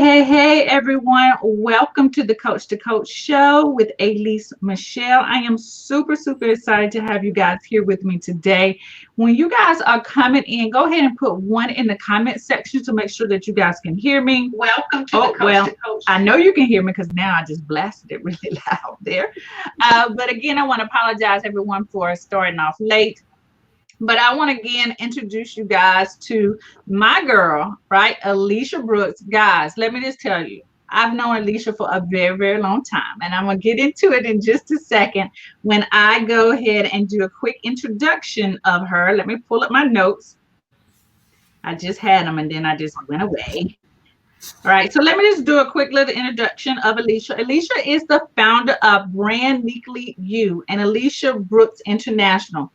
Hey, everyone. Welcome to the Coach to Coach show with Alease Michelle. I am super excited to have you guys here with me today. When you guys are coming in, go ahead and put one in the comment section to make sure that you guys can hear me. Welcome to the Coach to Coach. I know you can hear me because now I just blasted it really loud there. But again, I want to apologize, everyone, for starting off late. But I want to again introduce you guys to my girl, right? Elyshia Brooks. Guys, let me just tell you, I've known Elyshia for a very long time. And I'm going to get into it in just a second when I go ahead and do a quick introduction of her. Let me pull up my notes. I just had them and then I just went away. All right, so let me just do a quick little introduction of Elyshia. Elyshia is the founder of BrandNiquely You and Elyshia Brooks International.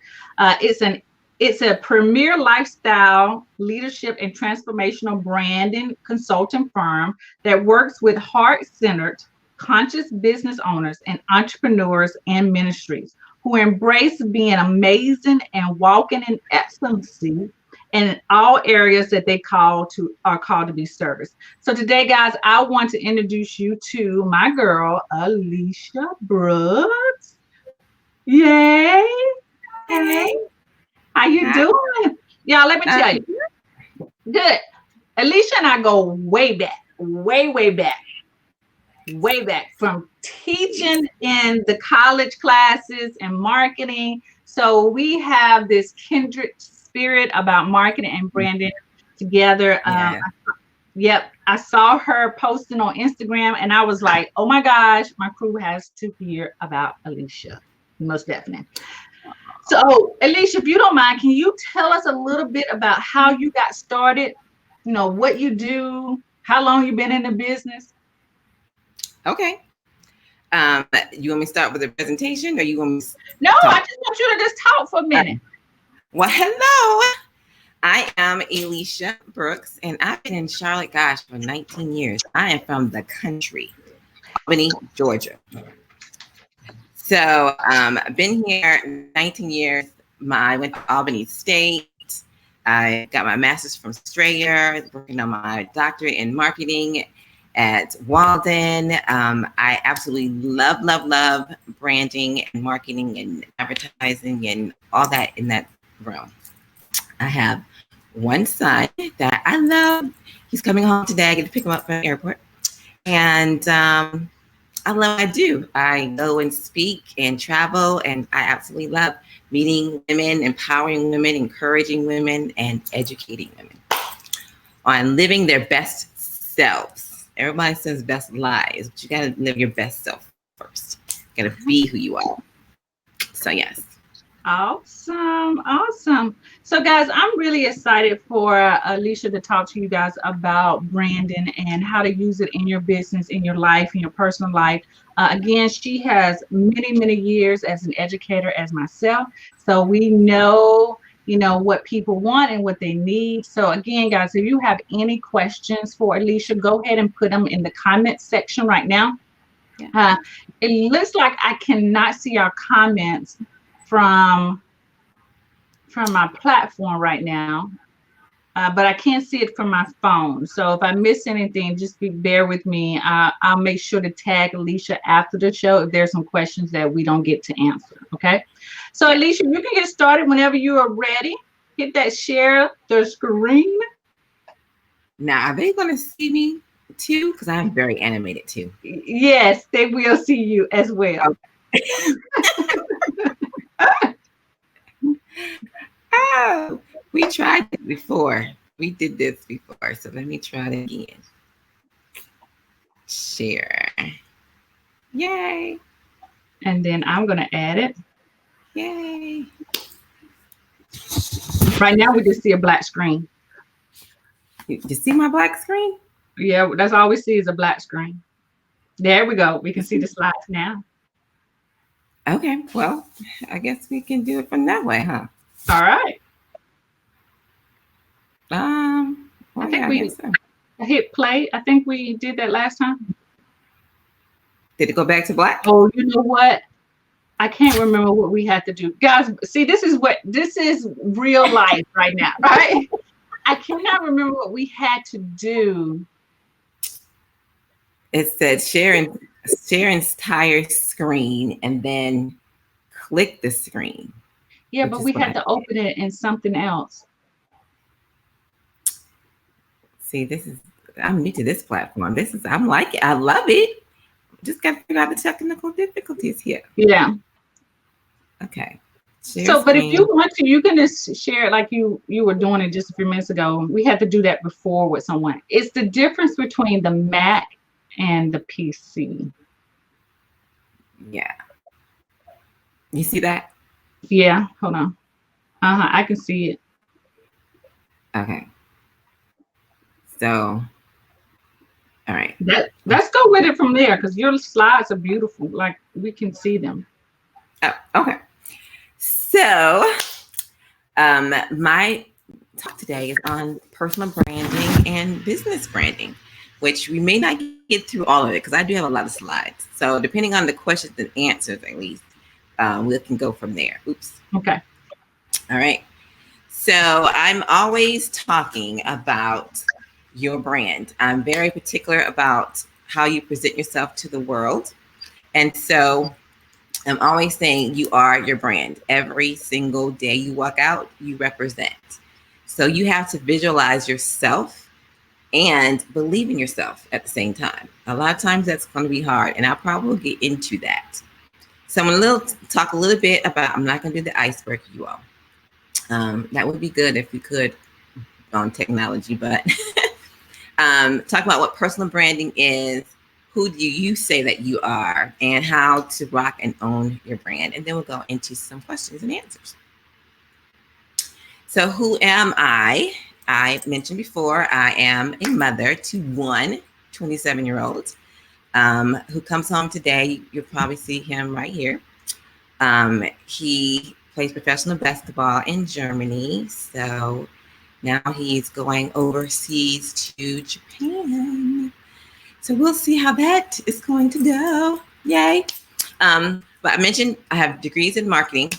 It's a premier lifestyle, leadership, and transformational branding consulting firm that works with heart-centered, conscious business owners and entrepreneurs and ministries who embrace being amazing and walking in excellency in all areas that are called to be serviced. So today, guys, I want to introduce you to my girl, Elyshia Brooks. Yay! Hey. How you doing? Y'all, let me tell you. Good. Elyshia and I go way back from teaching in the college classes and marketing. So we have this kindred spirit about marketing and branding together. Yep. I saw her posting on Instagram and I was like, oh my gosh, my crew has to hear about Elyshia. Most definitely. So, Elyshia, if you don't mind, can you tell us a little bit about how you got started? You know, what you do, how long you've been in the business? Okay. You want me to start with the presentation or you want me to No, I just want you to just talk for a minute. Well, hello. I am Elyshia Brooks and I've been in Charlotte, for 19 years. I am from the country, Albany, Georgia. So I've been here 19 years. I went to Albany State. I got my master's from Strayer, working on my doctorate in marketing at Walden. I absolutely love branding and marketing and advertising and all that in that realm. I have one son that I love. He's coming home today. I get to pick him up from the airport. And I love what I do. I go and speak and travel, and I absolutely love meeting women, empowering women, encouraging women, and educating women on living their best selves. Everybody says best lives, but you got to live your best self first. You got to be who you are. So, yes. Awesome. So guys, I'm really excited for Elyshia to talk to you guys about branding and how to use it in your business, in your life, in your personal life. Again, she has many years as an educator as myself. So we know, what people want and what they need. So again, guys, if you have any questions for Elyshia, go ahead and put them in the comment section right now. Yeah. It looks like I cannot see our comments from my platform right now, but I can't see it from my phone. So if I miss anything, just bear with me. I'll make sure to tag Elyshia after the show if there's some questions that we don't get to answer. Okay. So Elyshia, you can get started whenever you are ready. Hit that share the screen. Now, are they going to see me too? Because I'm very animated too. Yes, they will see you as well. Okay. Oh, we tried it before. We did this before. So let me try it again. Share. Yay. And then I'm going to add it. Yay. Right now, we just see a black screen. You see my black screen? Yeah, that's all we see is a black screen. There we go. We can see the slides now. Okay, well, I guess we can do it from that way, huh? All right. I think I hit play. I think we did that last time. Did it go back to black? Oh, you know what? I can't remember what we had to do. Guys, see, this is real life right now, right? I cannot remember what we had to do It said share entire screen and then click the screen, Yeah, which but is we what had I to did. open it in something else. See, this is I'm new to this platform. I'm like it. I love it. Just got to figure out the technical difficulties here. Yeah. Okay. Share So, but if you screen. want to, you can just share it like you were doing it just a few minutes ago. We had to do that before with someone. It's the difference between the Mac and the PC. Yeah. You see that? Yeah, hold on. I can see it. Okay. So, all right. Let's go with it from there because your slides are beautiful. Like we can see them. Oh, okay. So, my talk today is on personal branding and business branding, which we may not get through all of it because I do have a lot of slides. So, depending on the questions and answers, at least, we can go from there. Oops. Okay. All right. So, I'm always talking about your brand. I'm very particular about how you present yourself to the world. And so, I'm always saying you are your brand. Every single day you walk out, you represent. So you have to visualize yourself and believe in yourself at the same time. A lot of times that's going to be hard, and I'll probably get into that. So I'm going to talk a little bit about, I'm not going to do the iceberg, you all. That would be good if we could on technology, but talk about what personal branding is, who do you say that you are, and how to rock and own your brand. And then we'll go into some questions and answers. So who am I? I mentioned before, I am a mother to one 27-year-old who comes home today. You'll probably see him right here. He plays professional basketball in Germany. So now he's going overseas to Japan. So we'll see how that is going to go. Yay. But I mentioned I have degrees in marketing.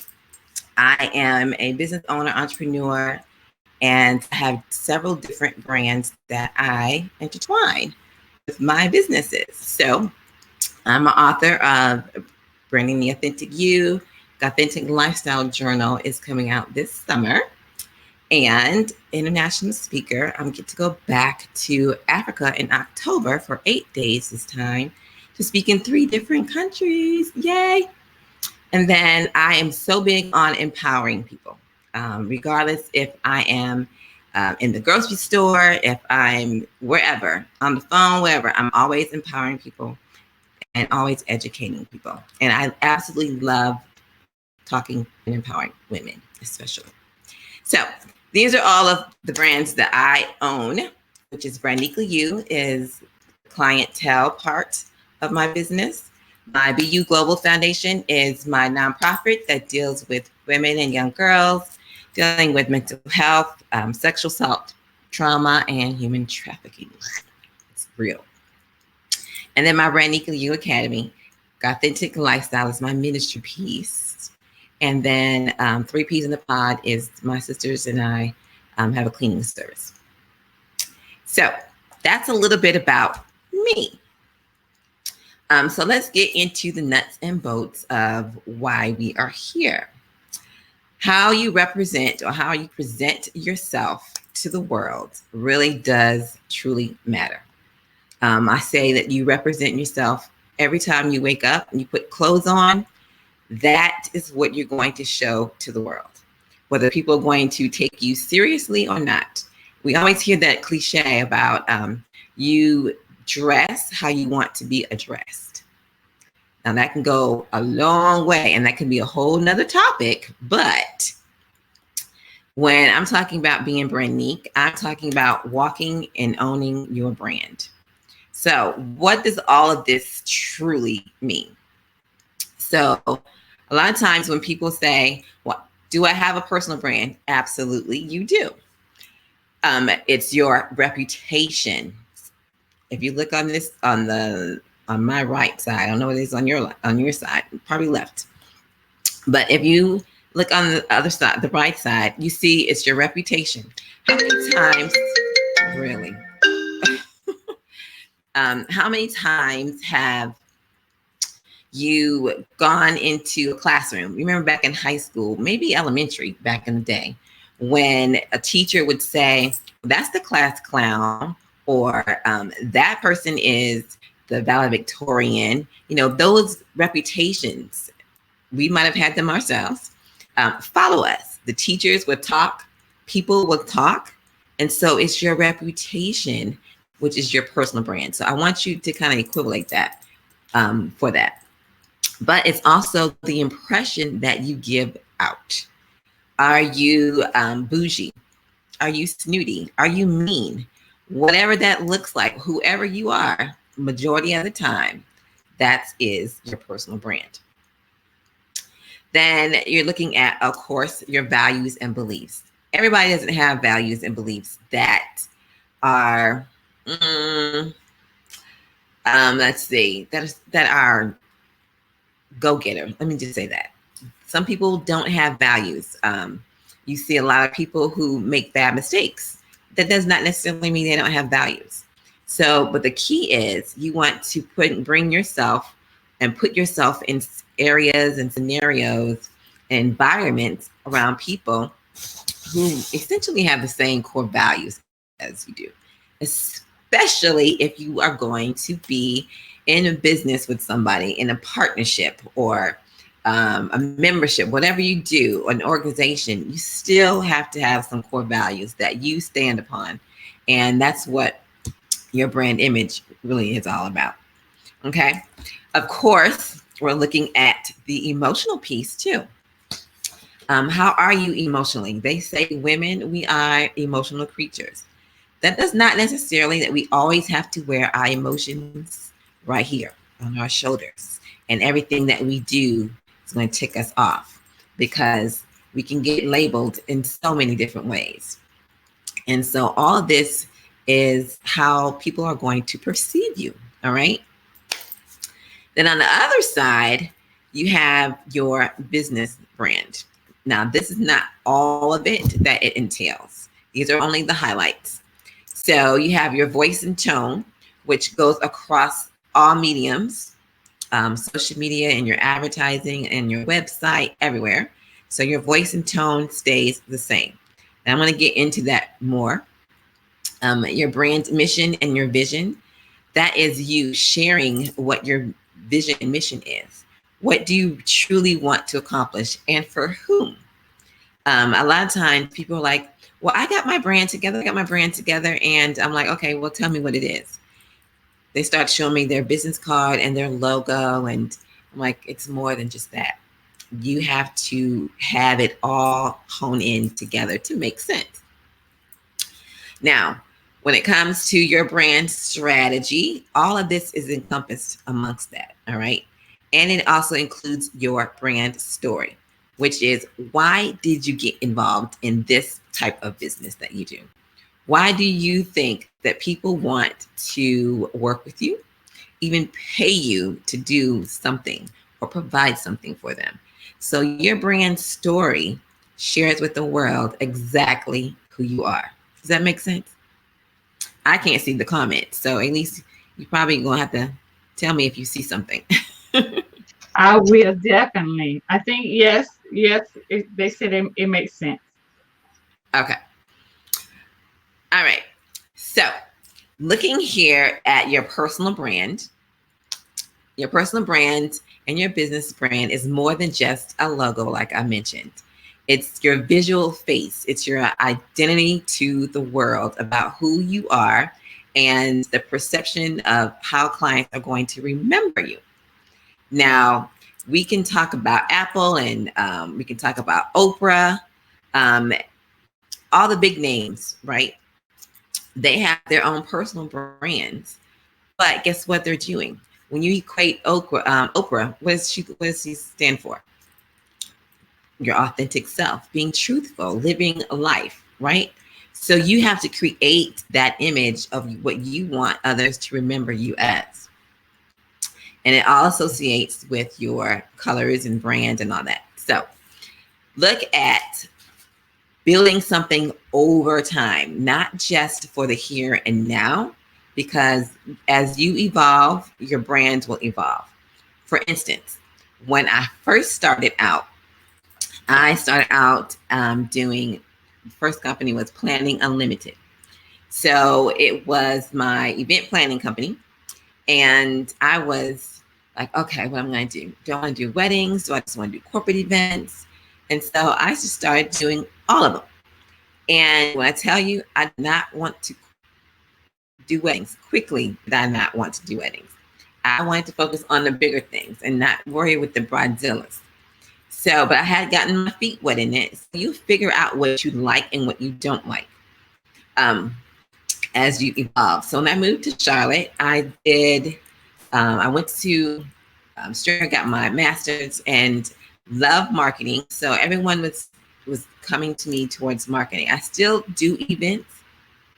I am a business owner, entrepreneur, and I have several different brands that I intertwine with my businesses. So I'm an author of Branding the Authentic You. The Authentic Lifestyle Journal is coming out this summer. And international speaker. I'm get to go back to Africa in October for 8 days this time to speak in 3 different countries. Yay! And then I am so big on empowering people, regardless if I am in the grocery store, if I'm wherever, on the phone, wherever. I'm always empowering people and always educating people. And I absolutely love talking and empowering women, especially. So these are all of the brands that I own, which is BrandNiquely You is the clientele part of my business. My BU Global Foundation is my nonprofit that deals with women and young girls dealing with mental health, sexual assault, trauma, and human trafficking. It's real. And then my BrandNiquely You Academy, Authentic Lifestyle is my ministry piece. And then 3 P's in the Pod is my sisters and I have a cleaning service. So that's a little bit about me. So let's get into the nuts and bolts of why we are here. How you represent or how you present yourself to the world really does truly matter. I say that you represent yourself every time you wake up and you put clothes on. That is what you're going to show to the world, whether people are going to take you seriously or not. We always hear that cliche about you dress how you want to be addressed. Now that can go a long way and that can be a whole nother topic, but when I'm talking about being BrandNique, I'm talking about walking and owning your brand. So what does all of this truly mean? So a lot of times when people say, well, do I have a personal brand? Absolutely, you do. It's your reputation. If you look on this on my right side, I don't know what it is on your side, probably left. But if you look on the other side, the right side, you see it's your reputation. How many times, really? How many times have you gone into a classroom? Remember back in high school, maybe elementary back in the day, when a teacher would say, that's the class clown, or that person is the valedictorian. Those reputations, we might have had them ourselves. Follow us. The teachers would talk, people will talk. And so it's your reputation, which is your personal brand. So I want you to kind of equivalent that for that. But it's also the impression that you give out. Are you bougie? Are you snooty? Are you mean? Whatever that looks like, whoever you are, majority of the time, that is your personal brand. Then you're looking at, of course, your values and beliefs. Everybody doesn't have values and beliefs that are, let's see, that are go-getter. Let me just say that. Some people don't have values. You see a lot of people who make bad mistakes. That does not necessarily mean they don't have values. So, but the key is you want to bring yourself and put yourself in areas and scenarios and environments around people who essentially have the same core values as you do, especially if you are going to be in a business with somebody, in a partnership or a membership, whatever you do, an organization, you still have to have some core values that you stand upon. And that's what your brand image really is all about. Okay. Of course, we're looking at the emotional piece too. How are you emotionally? They say women, we are emotional creatures. That does not necessarily that we always have to wear our emotions right here on our shoulders. And everything that we do is going to tick us off because we can get labeled in so many different ways. And so all of this is how people are going to perceive you. All right. Then on the other side, you have your business brand. Now, this is not all of it that it entails. These are only the highlights. So you have your voice and tone, which goes across all mediums, social media and your advertising and your website, everywhere. So your voice and tone stays the same. And I'm going to get into that more. Your brand mission and your vision, that is you sharing what your vision and mission is. What do you truly want to accomplish and for whom? A lot of times people are like, well, I got my brand together. And I'm like, okay, well, tell me what it is. They start showing me their business card and their logo. And I'm like, it's more than just that. You have to have it all honed in together to make sense. Now, when it comes to your brand strategy, all of this is encompassed amongst that. All right. And it also includes your brand story, which is why did you get involved in this type of business that you do? Why do you think that people want to work with you, even pay you to do something or provide something for them? So your brand story shares with the world exactly who you are. Does that make sense? I can't see the comments, so at least you're probably gonna have to tell me if you see something. I will definitely. I think yes. They said it makes sense. Okay. All right. So looking here at your personal brand and your business brand is more than just a logo, like I mentioned. It's your visual face. It's your identity to the world about who you are and the perception of how clients are going to remember you. Now, we can talk about Apple and we can talk about Oprah, all the big names, right? They have their own personal brands, but guess what they're doing? When you equate Oprah, what does she stand for? Your authentic self, being truthful, living a life, right? So you have to create that image of what you want others to remember you as. And it all associates with your colors and brand and all that. So look at building something over time, not just for the here and now, because as you evolve, your brand will evolve. For instance, when I first started out, doing, the first company was Planning Unlimited. So it was my event planning company. And I was like, okay, what am I going to do? Do I want to do weddings? Do I just want to do corporate events? And so I just started doing all of them. And when I tell you, I did not want to do weddings quickly, did I not want to do weddings. I wanted to focus on the bigger things and not worry with the bridezillas. So, but I had gotten my feet wet in it. So you figure out what you like and what you don't like as you evolve. So when I moved to Charlotte, I went to Strayer, got my master's, and love marketing. So everyone was coming to me towards marketing. I still do events,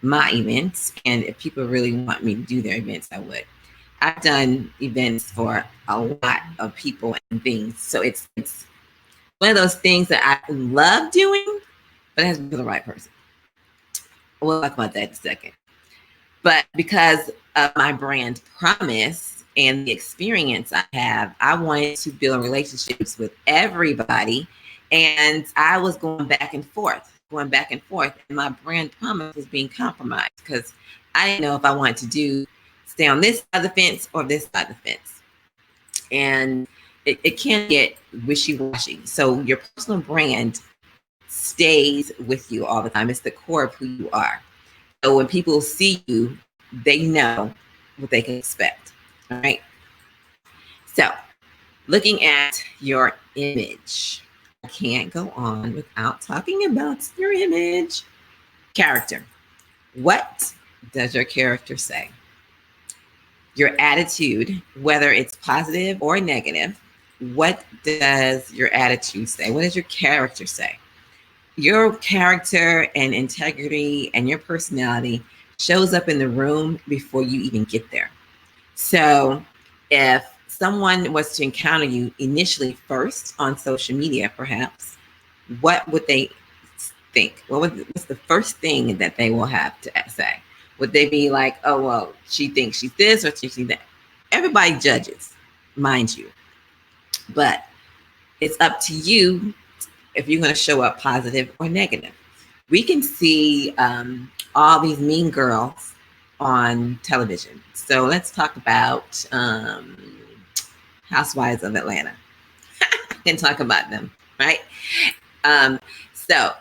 my events, and if people really want me to do their events, I would. I've done events for a lot of people and things. So it's one of those things that I love doing, but it has to be for the right person. We'll talk about that in a second. But because of my brand promise and the experience I have, I wanted to build relationships with everybody. And I was going back and forth. And my brand promise was being compromised because I didn't know if I wanted to stay on this side of the fence or this side of the fence. And it can get wishy-washy. So your personal brand stays with you all the time. It's the core of who you are. So when people see you, they know what they can expect. All right. So looking at your image, I can't go on without talking about your image. Character. What does your character say? Your attitude, whether it's positive or negative, what does your attitude say? What does your character say? Your character and integrity and your personality shows up in the room before you even get there. So if someone was to encounter you initially first on social media, perhaps, what would they think? What's the first thing that they will have to say? Would they be like, oh, well, she thinks she's this or she's that? Everybody judges, mind you. But it's up to you if you're going to show up positive or negative. We can see all these mean girls on television. So let's talk about Housewives of Atlanta and talk about them, right? So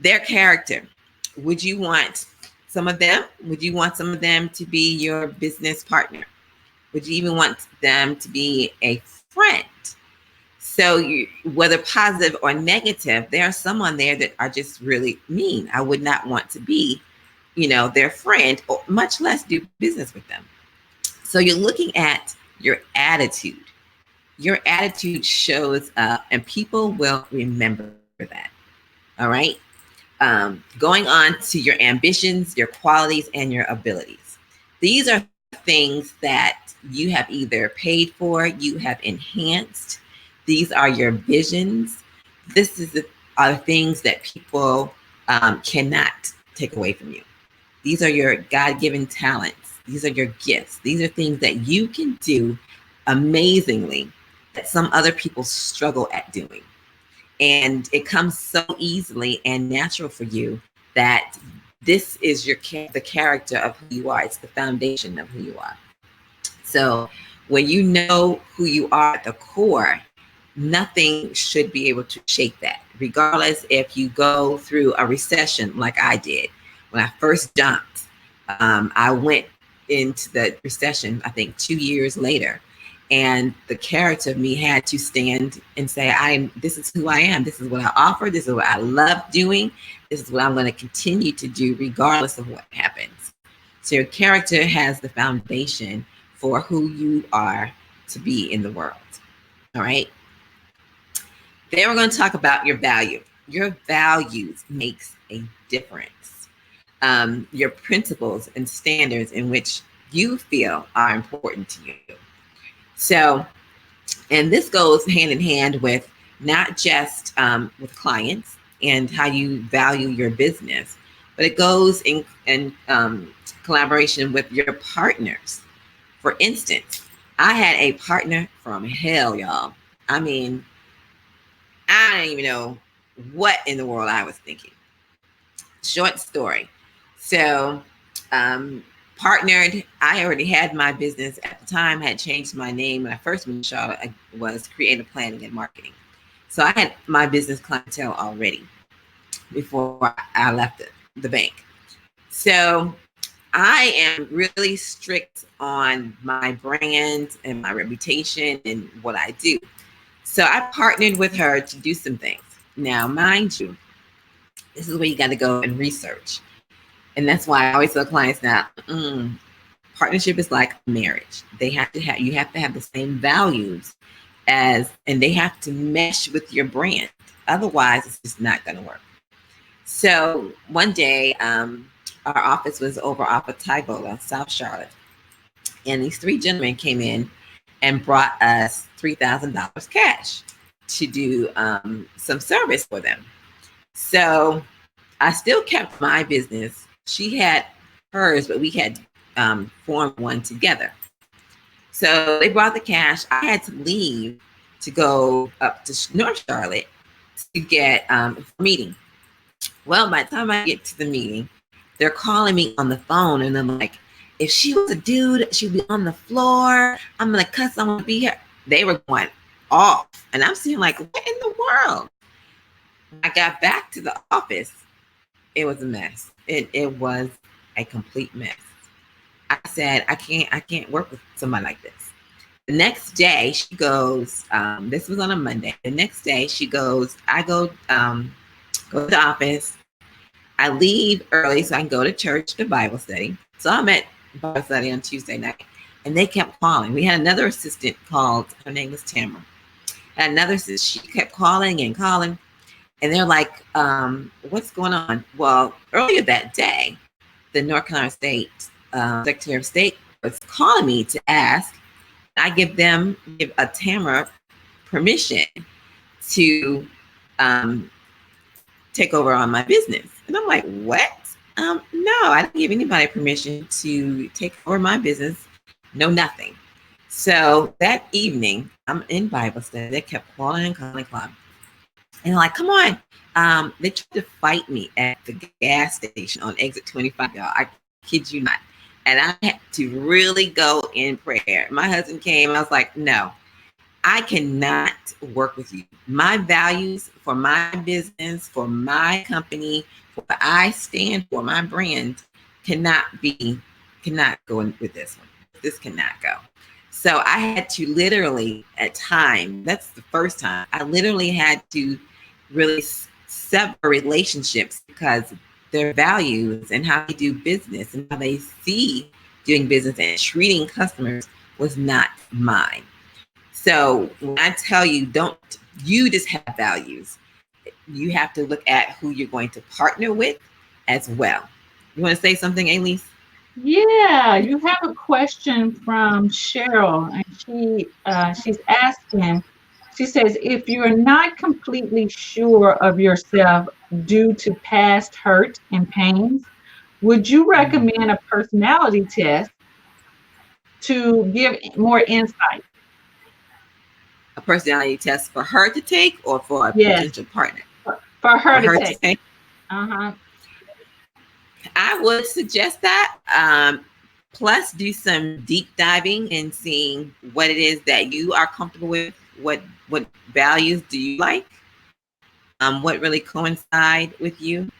their character, would you want some of them? Would you want some of them to be your business partner? Would you even want them to be a friend? So whether positive or negative, there are some on there that are just really mean. I would not want to be, their friend, or much less do business with them. So you're looking at your attitude. Your attitude shows up and people will remember that. All right. Going on to your ambitions, your qualities, and your abilities. These are things that you have either paid for, you have enhanced. These are your visions. Are the things that people cannot take away from you. These are your God-given talents. These are your gifts. These are things that you can do amazingly that some other people struggle at doing. And it comes so easily and natural for you that this is the character of who you are. It's the foundation of who you are. So when you know who you are at the core, nothing should be able to shake that, regardless if you go through a recession like I did. When I first jumped, I went into the recession, I think 2 years later. And the character of me had to stand and say, this is who I am. This is what I offer. This is what I love doing. This is what I'm going to continue to do regardless of what happens. So your character has the foundation for who you are to be in the world. All right. Then we're going to talk about your value. Your values makes a difference. Your principles and standards in which you feel are important to you. So, and this goes hand in hand with not just with clients and how you value your business, but it goes in collaboration with your partners. For instance, I had a partner from hell, y'all. I mean, I don't even know what in the world I was thinking. Short story. So, partnered. I already had my business at the time. I had changed my name when I first moved to Charlotte. I was creative planning and marketing. So I had my business clientele already before I left the bank. So I am really strict on my brand and my reputation and what I do. So I partnered with her to do some things. Now, mind you, this is where you got to go and research. And that's why I always tell clients now, partnership is like marriage. You have to have the same values and they have to mesh with your brand. Otherwise, it's just not going to work. So one day, our office was over off of Tybola, South Charlotte. And these three gentlemen came in and brought us $3,000 cash to do some service for them. So I still kept my business. She had hers, but we had formed one together. So they brought the cash. I had to leave to go up to North Charlotte to get a meeting. Well, by the time I get to the meeting, they're calling me on the phone and I'm like, if she was a dude, she'd be on the floor. I'm going to cuss. I'm going to be here. They were going off. And I'm seeing like, what in the world? When I got back to the office, it was a mess. It was a complete mess. I said, I can't work with somebody like this. The next day she goes, this was on a Monday. The next day she goes, I go to the office. I leave early so I can go to church to Bible study. So I'm at Bible study on Tuesday night and they kept calling. We had another assistant called, her name was Tamara. And another assistant, she kept calling and calling. And they're like, what's going on? Well, earlier that day, the North Carolina State Secretary of State was calling me to ask, I give a Tamara permission to take over on my business. And I'm like, what? No, I didn't give anybody permission to take over my business. No, nothing. So that evening, I'm in Bible study. They kept calling and calling. And like, come on. They tried to fight me at the gas station on exit 25, y'all. I kid you not. And I had to really go in prayer. My husband came. I was like, no, I cannot work with you. My values for my business, for my company, for what I stand for, my brand cannot go in with this one. This cannot go. So I had to literally, at time, that's the first time, I literally had to really sever relationships because their values and how they do business and how they see doing business and treating customers was not mine. So when I tell you, you just have values. You have to look at who you're going to partner with as well. You want to say something, Alease? Yeah, you have a question from Cheryl, and she's asking. She says, if you're not completely sure of yourself due to past hurt and pains, would you recommend a personality test to give more insight? A personality test for her to take or for a Yes, potential partner? for her For to her take. to take? Uh-huh. I would suggest that. Plus, do some deep diving and seeing what it is that you are comfortable with. What values do you like? What really coincide with you?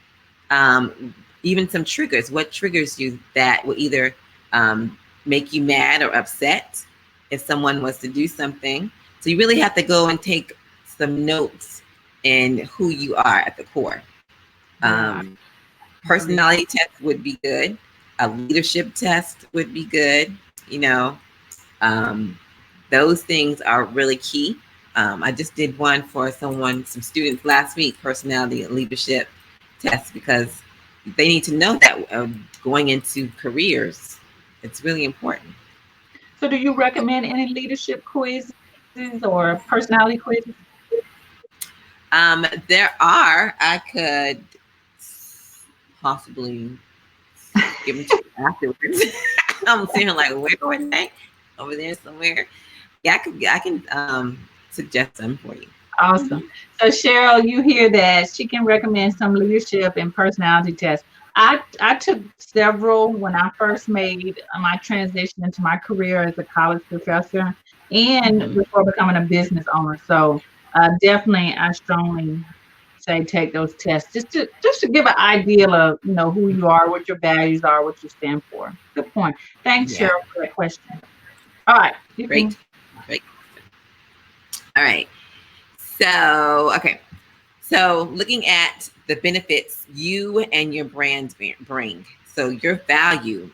Even some triggers. What triggers you that will either make you mad or upset if someone was to do something? So you really have to go and take some notes in who you are at the core. Personality test would be good. A leadership test would be good. Those things are really key. I just did one for some students last week, personality and leadership test, because they need to know that going into careers, it's really important. So do you recommend any leadership quizzes or personality quizzes? There are. I could possibly give them to you afterwards. I'm sitting like, where are they? Over there somewhere. Yeah, I can suggest them for you. Awesome. So Cheryl, you hear that she can recommend some leadership and personality tests. I took several when I first made my transition into my career as a college professor and Mhm. before becoming a business owner. So definitely, I strongly say take those tests just to give an idea of who you are, what your values are, what you stand for. Good point. Thanks, Cheryl, Yeah, for that question. All right, you can. great, great. All right. So, okay. So, looking at the benefits you and your brand bring. So, your value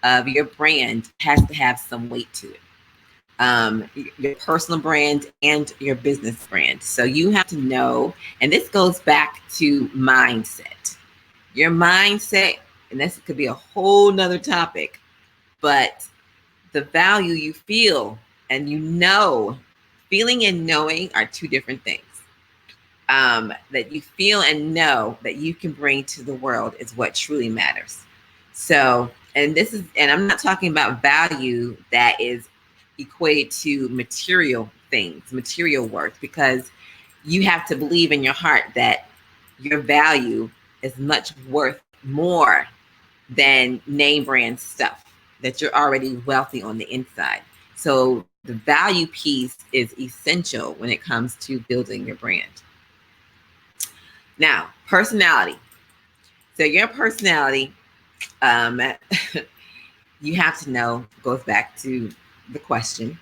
of your brand has to have some weight to it. Your personal brand and your business brand. So, you have to know, and this goes back to mindset. Your mindset, and this could be a whole nother topic, but the value you feel and feeling and knowing are two different things. That you feel and know that you can bring to the world is what truly matters. So, and I'm not talking about value that is equated to material things, material worth, because you have to believe in your heart that your value is much worth more than name brand stuff, that you're already wealthy on the inside. So the value piece is essential when it comes to building your brand. Now, personality. So your personality, um, you have to know, goes back to the question.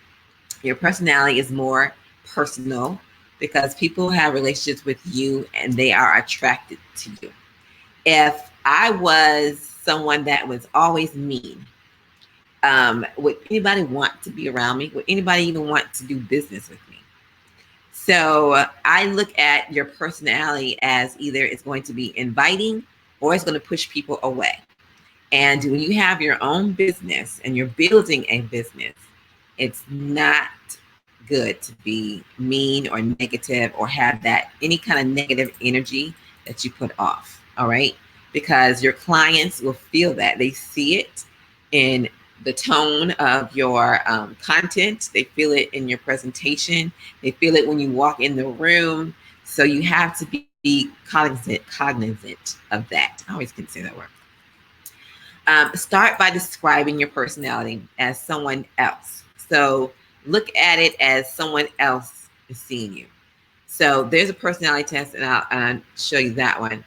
Your personality is more personal because people have relationships with you and they are attracted to you. If I was someone that was always mean, would anybody want to be around me? Would anybody even want to do business with me? So I look at your personality as either it's going to be inviting or it's going to push people away. And when you have your own business and you're building a business, it's not good to be mean or negative or have that any kind of negative energy that you put off. All right. Because your clients will feel that. They see it in the tone of your content, they feel it in your presentation, they feel it when you walk in the room. So you have to be cognizant of that. I always can say that word. Start by describing your personality as someone else. So look at it as someone else is seeing you. So there's a personality test, and I'll show you that one.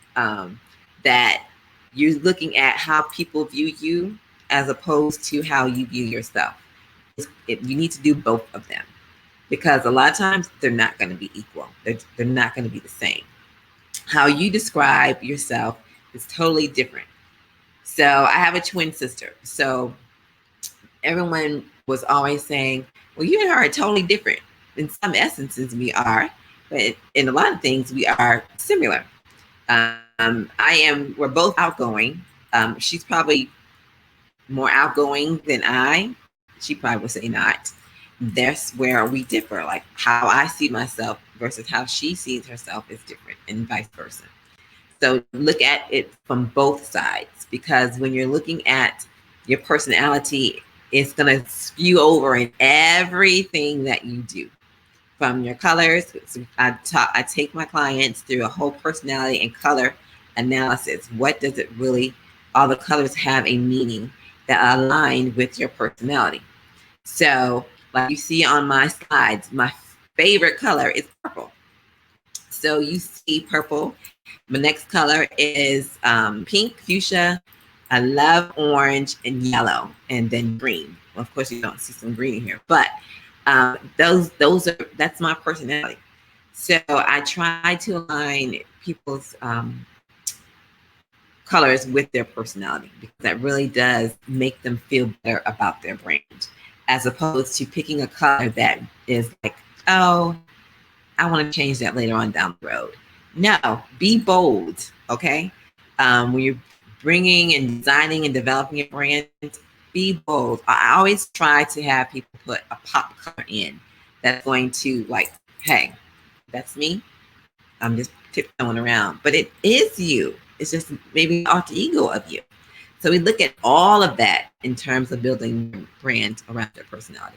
That you're looking at how people view you as opposed to how you view yourself. You need to do both of them because a lot of times they're not going to be equal. They're not going to be the same. How you describe yourself is totally different. So I have a twin sister. So everyone was always saying, well, you and her are totally different. In some essences, we are, but in a lot of things, we are similar. We're both outgoing. She's probably more outgoing than I. She probably would say not. That's where we differ. Like how I see myself versus how she sees herself is different, and vice versa. So look at it from both sides, because when you're looking at your personality, it's going to spew over in everything that you do. From your colors, so I take my clients through a whole personality and color analysis. What does it really, all the colors have a meaning that align with your personality. So like you see on my slides, my favorite color is purple. So you see purple. My next color is pink, fuchsia. I love orange and yellow, and then green. Well, of course, you don't see some green in here, but that's my personality. So I try to align people's colors with their personality, because that really does make them feel better about their brand, as opposed to picking a color that is like, oh, I want to change that later on down the road. No, be bold, okay? When you're bringing and designing and developing a brand, be bold. I always try to have people put a pop color in that's going to like, hey, that's me. I'm just tiptoeing around, but it is you. It's just maybe an alter ego of you. So we look at all of that in terms of building your brand around your personality.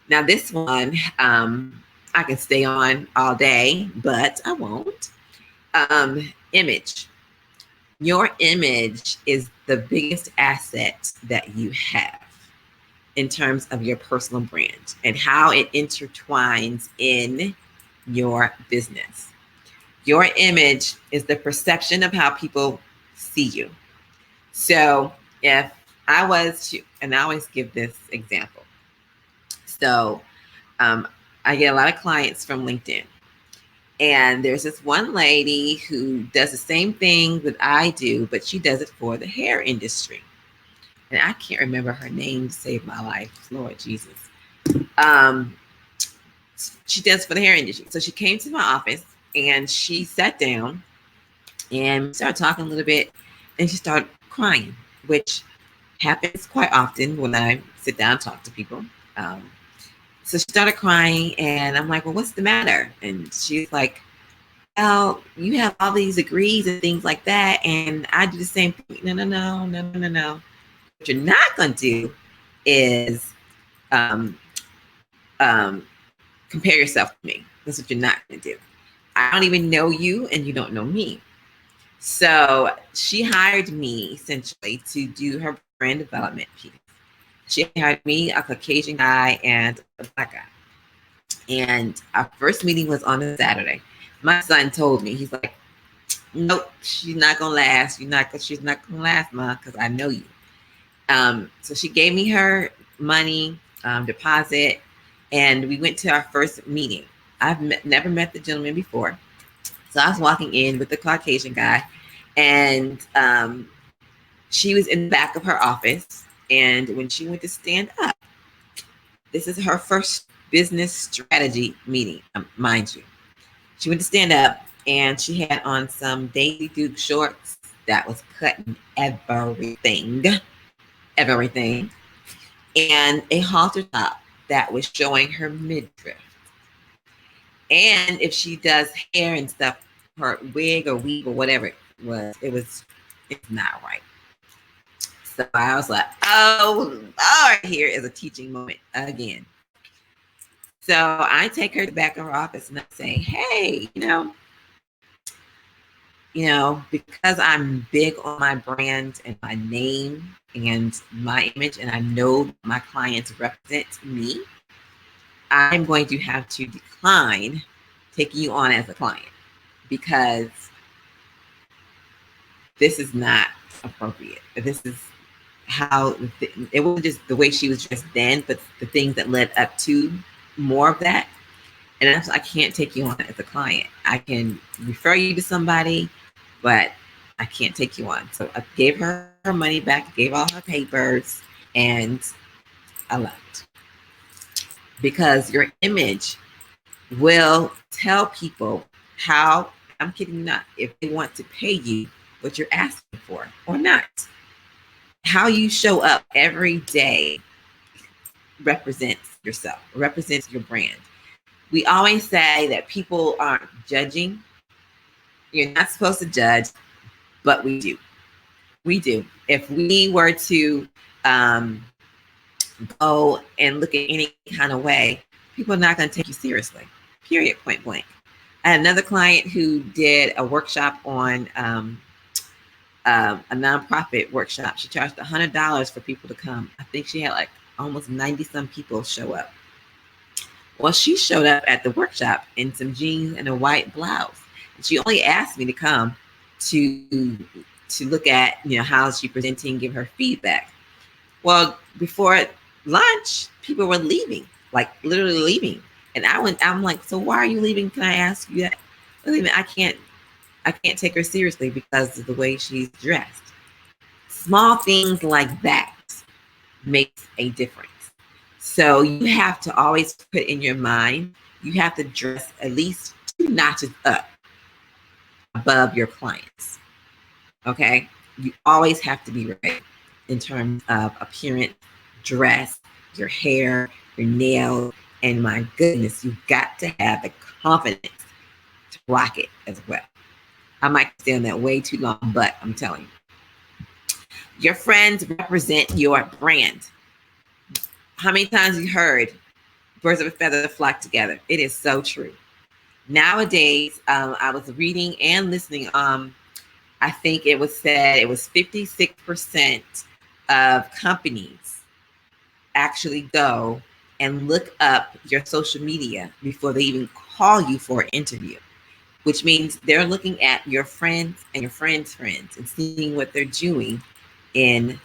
Now this one, I can stay on all day, but I won't. Image. Your image is the biggest asset that you have in terms of your personal brand and how it intertwines in your business. Your image is the perception of how people see you. So if I was to, and I always give this example. So I get a lot of clients from LinkedIn. And there's this one lady who does the same thing that I do, but she does it for the hair industry. And I can't remember her name to save my life, Lord Jesus. She does for the hair industry. So she came to my office and she sat down and started talking a little bit, and she started crying, which happens quite often when I sit down and talk to people. So she started crying, and I'm like, well, what's the matter? And she's like, well, you have all these degrees and things like that, and I do the same thing. No. What you're not going to do is compare yourself to me. That's what you're not going to do. I don't even know you, and you don't know me. So she hired me essentially to do her brand development piece. She hired me, a Caucasian guy, and a Black guy. And our first meeting was on a Saturday. My son told me, he's like, nope, she's not gonna last. She's not gonna last, Ma, because I know you. So she gave me her money, deposit, and we went to our first meeting. I've never met the gentleman before. So I was walking in with the Caucasian guy, and she was in the back of her office. And when she went to stand up, this is her first business strategy meeting, mind you. She went to stand up, and she had on some Daisy Duke shorts that was cutting everything, and a halter top that was showing her midriff. And if she does hair and stuff, her wig or weave or whatever it's not right. So I was like, oh, Lord, here is a teaching moment again. So I take her to the back of her office and I say, hey, because I'm big on my brand and my name and my image, and I know my clients represent me, I'm going to have to decline taking you on as a client because this is not appropriate. This is how it wasn't just the way she was dressed then, but the things that led up to more of that. And I can't take you on as a client. I can refer you to somebody, but I can't take you on. So I gave her her money back, gave all her papers, and I left. Because your image will tell people how, I'm kidding you not, if they want to pay you what you're asking for or not. How you show up every day represents yourself, represents your brand. We always say that people aren't judging. You're not supposed to judge, but we do. We do. If we were to go and look at any kind of way, people are not going to take you seriously, period, point blank. I had another client who did a workshop on a nonprofit workshop. She charged $100 for people to come. I think she had like almost 90 some people show up. Well, she showed up at the workshop in some jeans and a white blouse. And she only asked me to come to look at, how she presenting, give her feedback. Well, before lunch, people were leaving, like literally leaving. And I'm like, so why are you leaving? Can I ask you that? I can't take her seriously because of the way she's dressed. Small things like that makes a difference. So you have to always put in your mind, you have to dress at least 2 notches up above your clients. Okay? You always have to be ready in terms of appearance, dress, your hair, your nails, and my goodness, you've got to have the confidence to rock it as well. I might stay on that way too long, but I'm telling you, your friends represent your brand. How many times you heard birds of a feather flock together? It is so true. Nowadays, I was reading and listening. I think it was said it was 56% of companies actually go and look up your social media before they even call you for an interview, which means they're looking at your friends and your friends' friends and seeing what they're doing in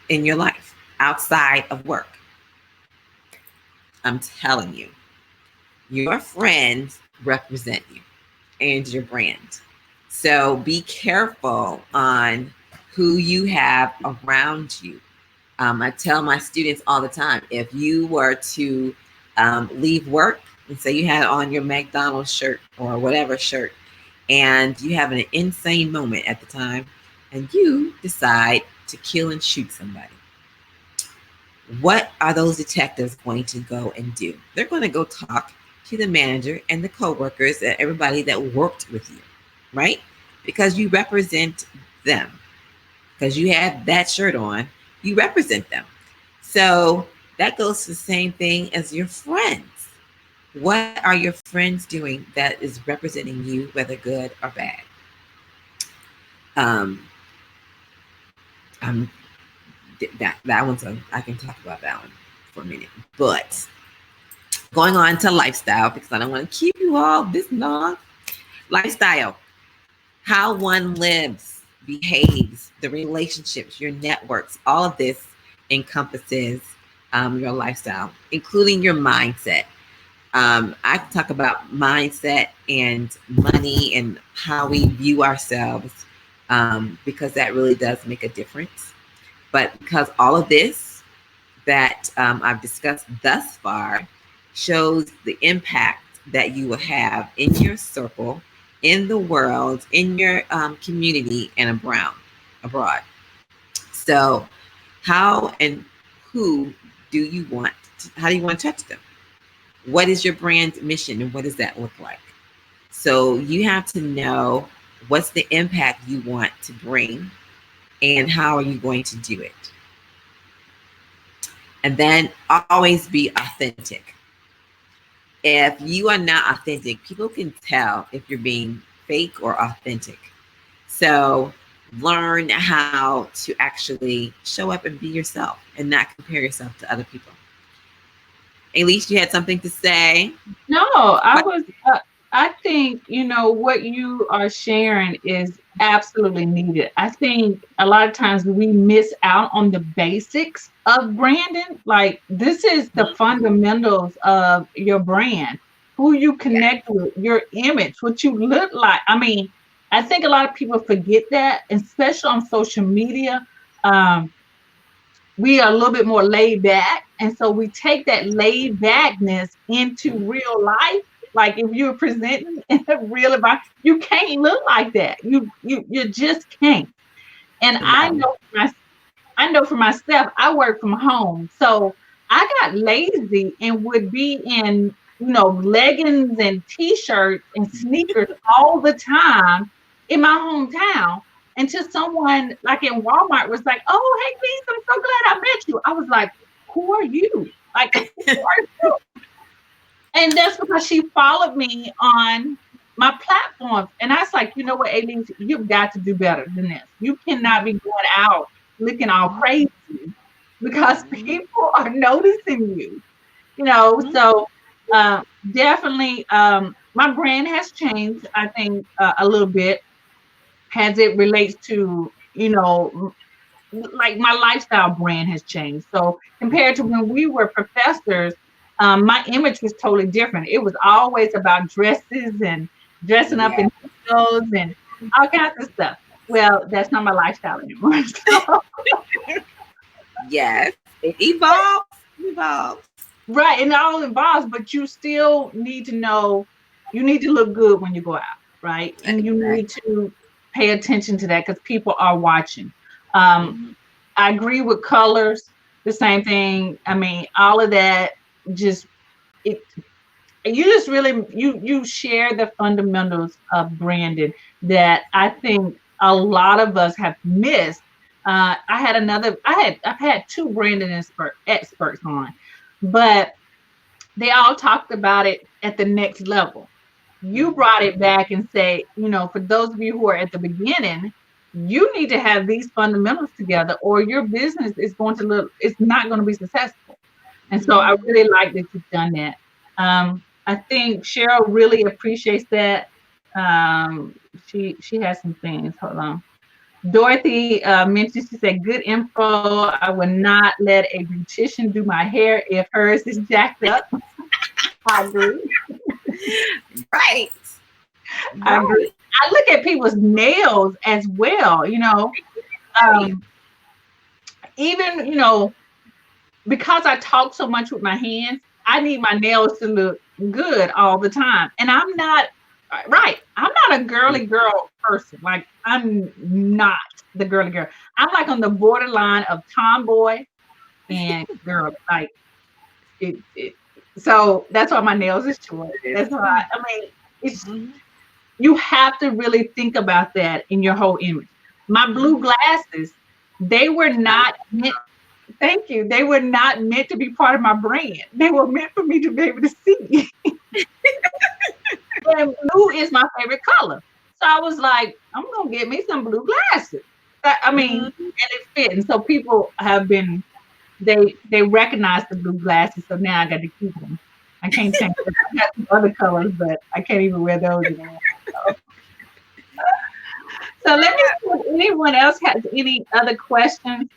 your life outside of work. I'm telling you, your friends represent you and your brand. So be careful on who you have around you. I tell my students all the time, if you were to leave work and say you had on your McDonald's shirt or whatever shirt, and you have an insane moment at the time, and you decide to kill and shoot somebody, what are those detectives going to go and do? They're going to go talk to the manager and the coworkers and everybody that worked with you, right? Because you represent them. Because you have that shirt on, you represent them. So that goes to the same thing as your friends. What are your friends doing that is representing you, whether good or bad? Um, um, that one's I can talk about that one for a minute. But going on to lifestyle, because I don't want to keep you all this long. Lifestyle, how one lives, behaves, the relationships, your networks, all of this encompasses your lifestyle, including your mindset. I can talk about mindset and money and how we view ourselves, because that really does make a difference. But because all of this that I've discussed thus far shows the impact that you will have in your circle, in the world, in your community, and abroad. So, how and who do you want? How do you want to touch them? What is your brand mission, and what does that look like? So you have to know what's the impact you want to bring, and how are you going to do it? And then always be authentic. If you are not authentic, people can tell if you're being fake or authentic. So learn how to actually show up and be yourself and not compare yourself to other people. Elyshia, you had something to say? No, I think, what you are sharing is absolutely needed. I think a lot of times we miss out on the basics of branding. Like, this is the fundamentals of your brand, who you connect with, your image, what you look like. I mean, I think a lot of people forget that, especially on social media. Um, we are a little bit more laid back. And so we take that laid backness into real life. Like, if you're presenting in a real environment, you can't look like that. You just can't. And No. I know for myself, I work from home. So I got lazy and would be in, leggings and t-shirts and sneakers all the time in my hometown, until someone like in Walmart was like, "Oh, hey, Lisa, I'm so glad I met you." I was like, "Who are you?" Like, who are you? And that's because she followed me on my platforms. And I was like, you know what, Alease, you've got to do better than this. You cannot be going out looking all crazy, because people are noticing you, So definitely, my brand has changed, I think, a little bit as it relates to, like my lifestyle brand has changed. So compared to when we were professors, my image was totally different. It was always about dresses and dressing up Yeah. in clothes and all kinds of stuff. Well, that's not my lifestyle anymore. So, Yes. It evolves. Evolves. right, and it all involves, but you still need to know, you need to look good when you go out, right? And you Exactly. need to pay attention to that because people are watching. Um, Mm-hmm. I agree with colors, the same thing. I mean, all of that, just it you just really you share the fundamentals of branding. that I think a lot of us have missed. I've had two branding experts on, but they all talked about it at the next level. You brought it back and say, for those of you who are at the beginning, you need to have these fundamentals together, or your business is it's not going to be successful. And so I really like that you've done that. I think Cheryl really appreciates that. She has some things. Hold on. Dorothy mentioned, she said, good info. I would not let a beautician do my hair if hers is jacked up. I agree. Right. I agree. I look at people's nails as well, um, even, because I talk so much with my hands, I need my nails to look good all the time. And I'm not a girly girl person. Like, I'm not the girly girl. I'm like on the borderline of tomboy and girl. Like, so that's why my nails is short. That's why, it's, you have to really think about that in your whole image. My blue glasses, they were not meant, thank you. They were not meant to be part of my brand. They were meant for me to be able to see. And blue is my favorite color. So I was like, I'm going to get me some blue glasses. And it fit. And so people have been, they recognize the blue glasses. So now I got to keep them. I can't change them. I got some other colors, but I can't even wear those anymore. So let me see if anyone else has any other questions.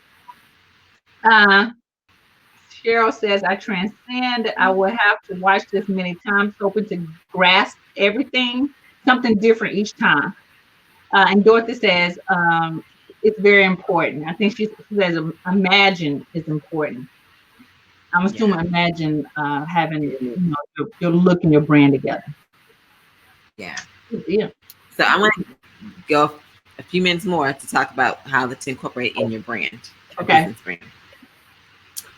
Cheryl says, I transcend. I will have to watch this many times, hoping to grasp everything, something different each time. And Dorothy says, it's very important. I think she says, imagine is important. I'm assuming imagine having your look and your brand together. Yeah. Yeah. So I want to go a few minutes more to talk about how to incorporate in your brand. Okay. Business brand.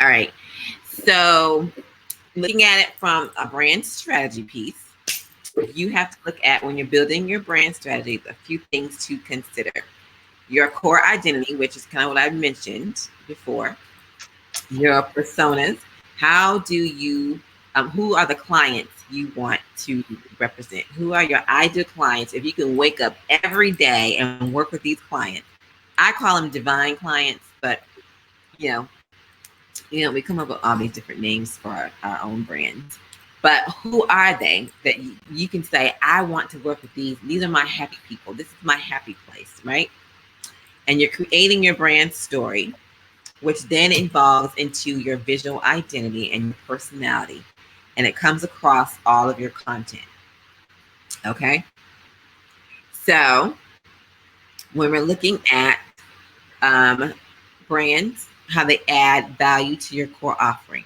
All right. So looking at it from a brand strategy piece, you have to look at, when you're building your brand strategy, a few things to consider. Your core identity, which is kind of what I mentioned before. Your personas. How do you, who are the clients you want to represent? Who are your ideal clients? If you can wake up every day and work with these clients, I call them divine clients, but we come up with all these different names for our own brands. But who are they that you can say, I want to work with these? These are my happy people. This is my happy place, right? And you're creating your brand story, which then evolves into your visual identity and your personality. And it comes across all of your content. Okay? So when we're looking at brands, how they add value to your core offering.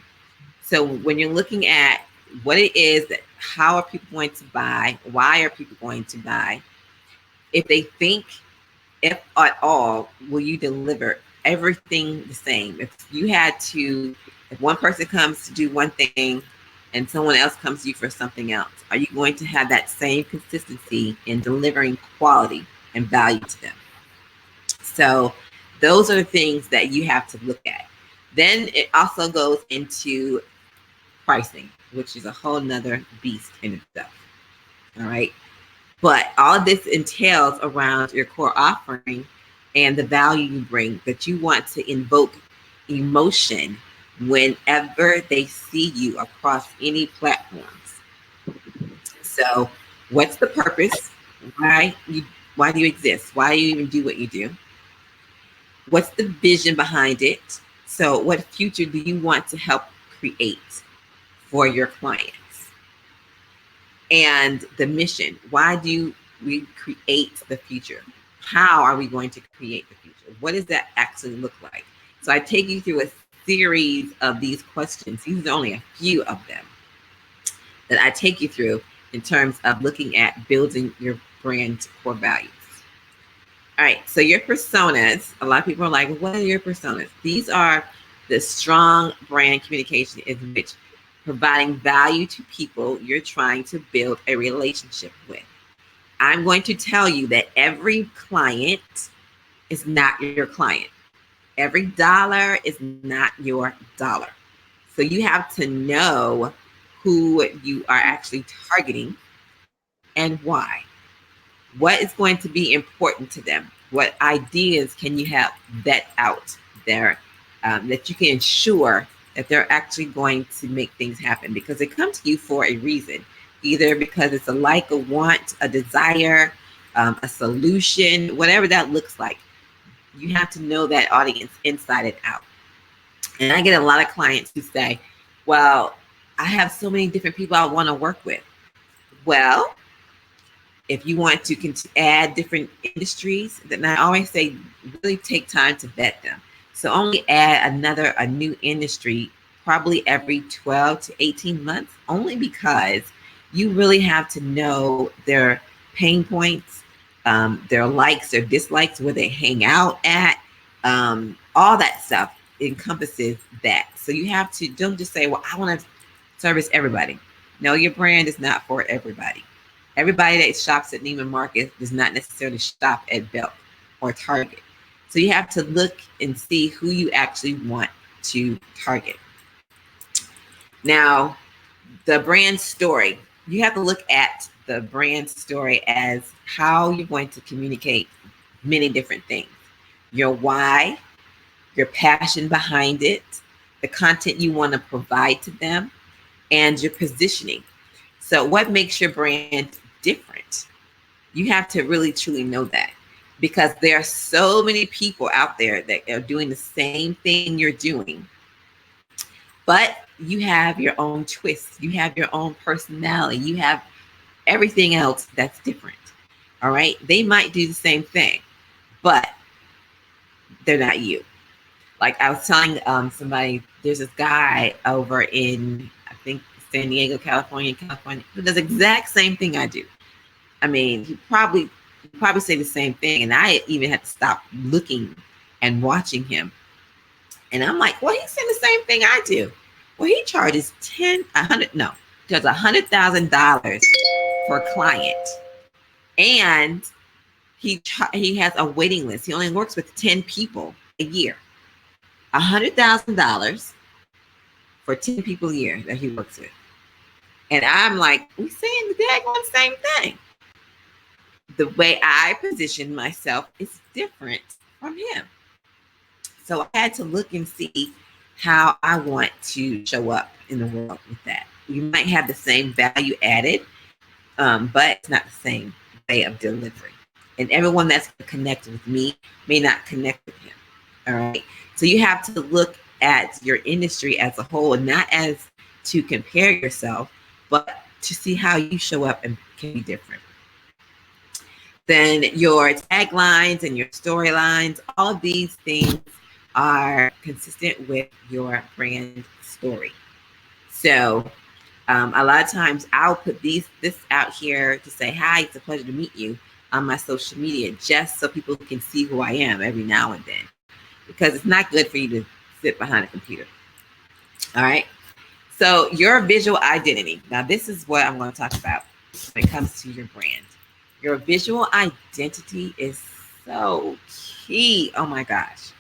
So when you're looking at what it is, how are people going to buy? Why are people going to buy? If they think, if at all, will you deliver everything the same? If one person comes to do one thing and someone else comes to you for something else, are you going to have that same consistency in delivering quality and value to them? So those are the things that you have to look at. Then it also goes into pricing, which is a whole nother beast in itself. All right. But all of this entails around your core offering and the value you bring, that you want to invoke emotion whenever they see you across any platforms. So what's the purpose? Why do you exist? Why do you even do what you do? What's the vision behind it? So what future do you want to help create for your clients? And the mission. Why do we create the future? How are we going to create the future? What does that actually look like? So I take you through a series of these questions. These are only a few of them that I take you through in terms of looking at building your brand core values. All right, so your personas, a lot of people are like, what are your personas? These are the strong brand communication in which providing value to people you're trying to build a relationship with. I'm going to tell you that every client is not your client. Every dollar is not your dollar. So you have to know who you are actually targeting and why. What is going to be important to them? What ideas can you have vet out there that you can ensure that they're actually going to make things happen? Because they come to you for a reason, either because it's a like, a want, a desire, a solution, whatever that looks like. You have to know that audience inside and out. And I get a lot of clients who say, well, I have so many different people I want to work with. Well, if you want to add different industries, then I always say really take time to vet them. So only add a new industry probably every 12 to 18 months, only because you really have to know their pain points, their likes, their dislikes, where they hang out at, all that stuff encompasses that. So you have to, don't just say, well, I want to service everybody. No, your brand is not for everybody. Everybody that shops at Neiman Marcus does not necessarily shop at Belk or Target. So you have to look and see who you actually want to target. Now, the brand story. You have to look at the brand story as how you're going to communicate many different things. Your why, your passion behind it, the content you want to provide to them, and your positioning. So what makes your brand different? You have to really truly know that, because there are so many people out there that are doing the same thing you're doing, but you have your own twist, you have your own personality, you have everything else that's different. All right, they might do the same thing, but they're not you. Like I was telling somebody, there's this guy over in, I think, San Diego, California, who does the exact same thing I do. I mean, he probably say the same thing, and I even had to stop looking and watching him. And I'm like, well, he's saying the same thing I do. Well, he charges $100,000 for a client, and he has a waiting list. He only works with 10 people a year. $100,000 for 10 people a year that he works with. And I'm like, we saying the daggone same thing. The way I position myself is different from him. So I had to look and see how I want to show up in the world with that. You might have the same value added, but it's not the same way of delivery. And everyone that's connected with me may not connect with him. All right. So you have to look at your industry as a whole, and not as to compare yourself, but to see how you show up and can be different. Then your taglines and your storylines, all of these things are consistent with your brand story. So a lot of times I'll put this out here to say, hi, it's a pleasure to meet you on my social media, just so people can see who I am every now and then, because it's not good for you to sit behind a computer. All right. So your visual identity. Now, this is what I'm going to talk about when it comes to your brand. Your visual identity is so key. Oh my gosh.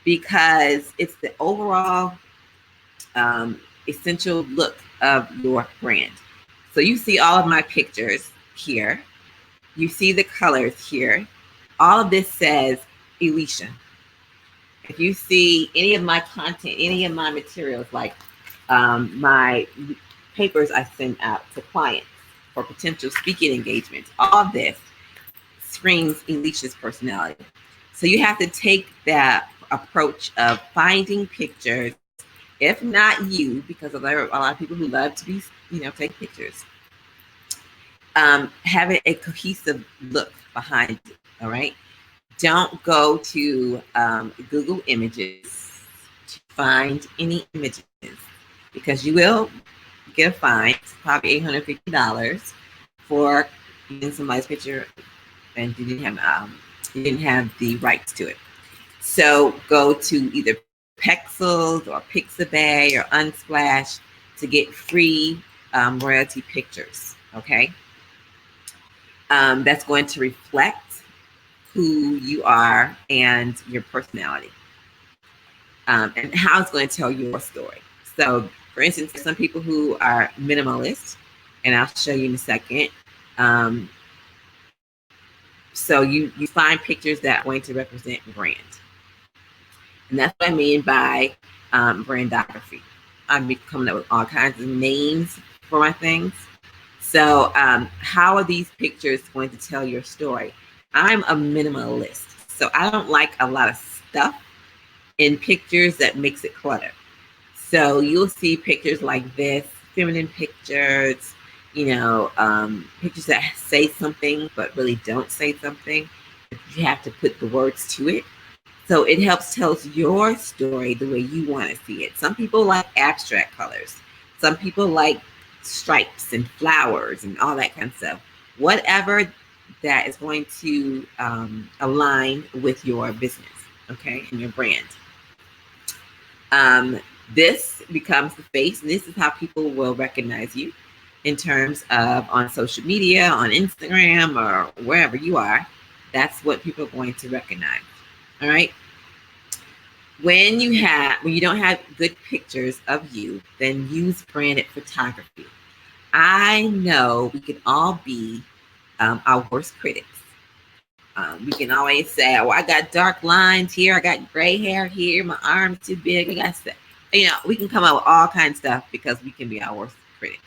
Because it's the overall essential look of your brand. So you see all of my pictures here. You see the colors here. All of this says Elyshia. If you see any of my content, any of my materials, like my papers I send out to clients for potential speaking engagements, all of this screams Alicia's personality. So you have to take that approach of finding pictures, if not you, because there are a lot of people who love to be, take pictures. Having a cohesive look behind it. All right. Don't go to Google Images to find any images, because you will get a fine. It's probably $850 for using somebody's picture and you didn't have the rights to it. So go to either Pexels or Pixabay or Unsplash to get free royalty pictures. Okay. that's going to reflect who you are and your personality, and how it's going to tell your story. So, for instance, there's some people who are minimalist, and I'll show you in a second. Um, so you find pictures that are going to represent brand, and that's what I mean by brandography. I'm coming up with all kinds of names for my things. So, how are these pictures going to tell your story? I'm a minimalist, so I don't like a lot of stuff in pictures that makes it clutter. So you'll see pictures like this, feminine pictures, pictures that say something but really don't say something. You have to put the words to it. So it helps tell your story the way you want to see it. Some people like abstract colors. Some people like stripes and flowers and all that kind of stuff. Whatever that is going to align with your business, okay, and your brand. This becomes the face, and this is how people will recognize you in terms of on social media, on Instagram, or wherever you are. That's what people are going to recognize. All right. When you don't have good pictures of you, then use branded photography. I know we can all be our worst critics. We can always say, "Oh, I got dark lines here. I got gray hair here. My arm's too big. I got," we can come up with all kinds of stuff because we can be our worst critic.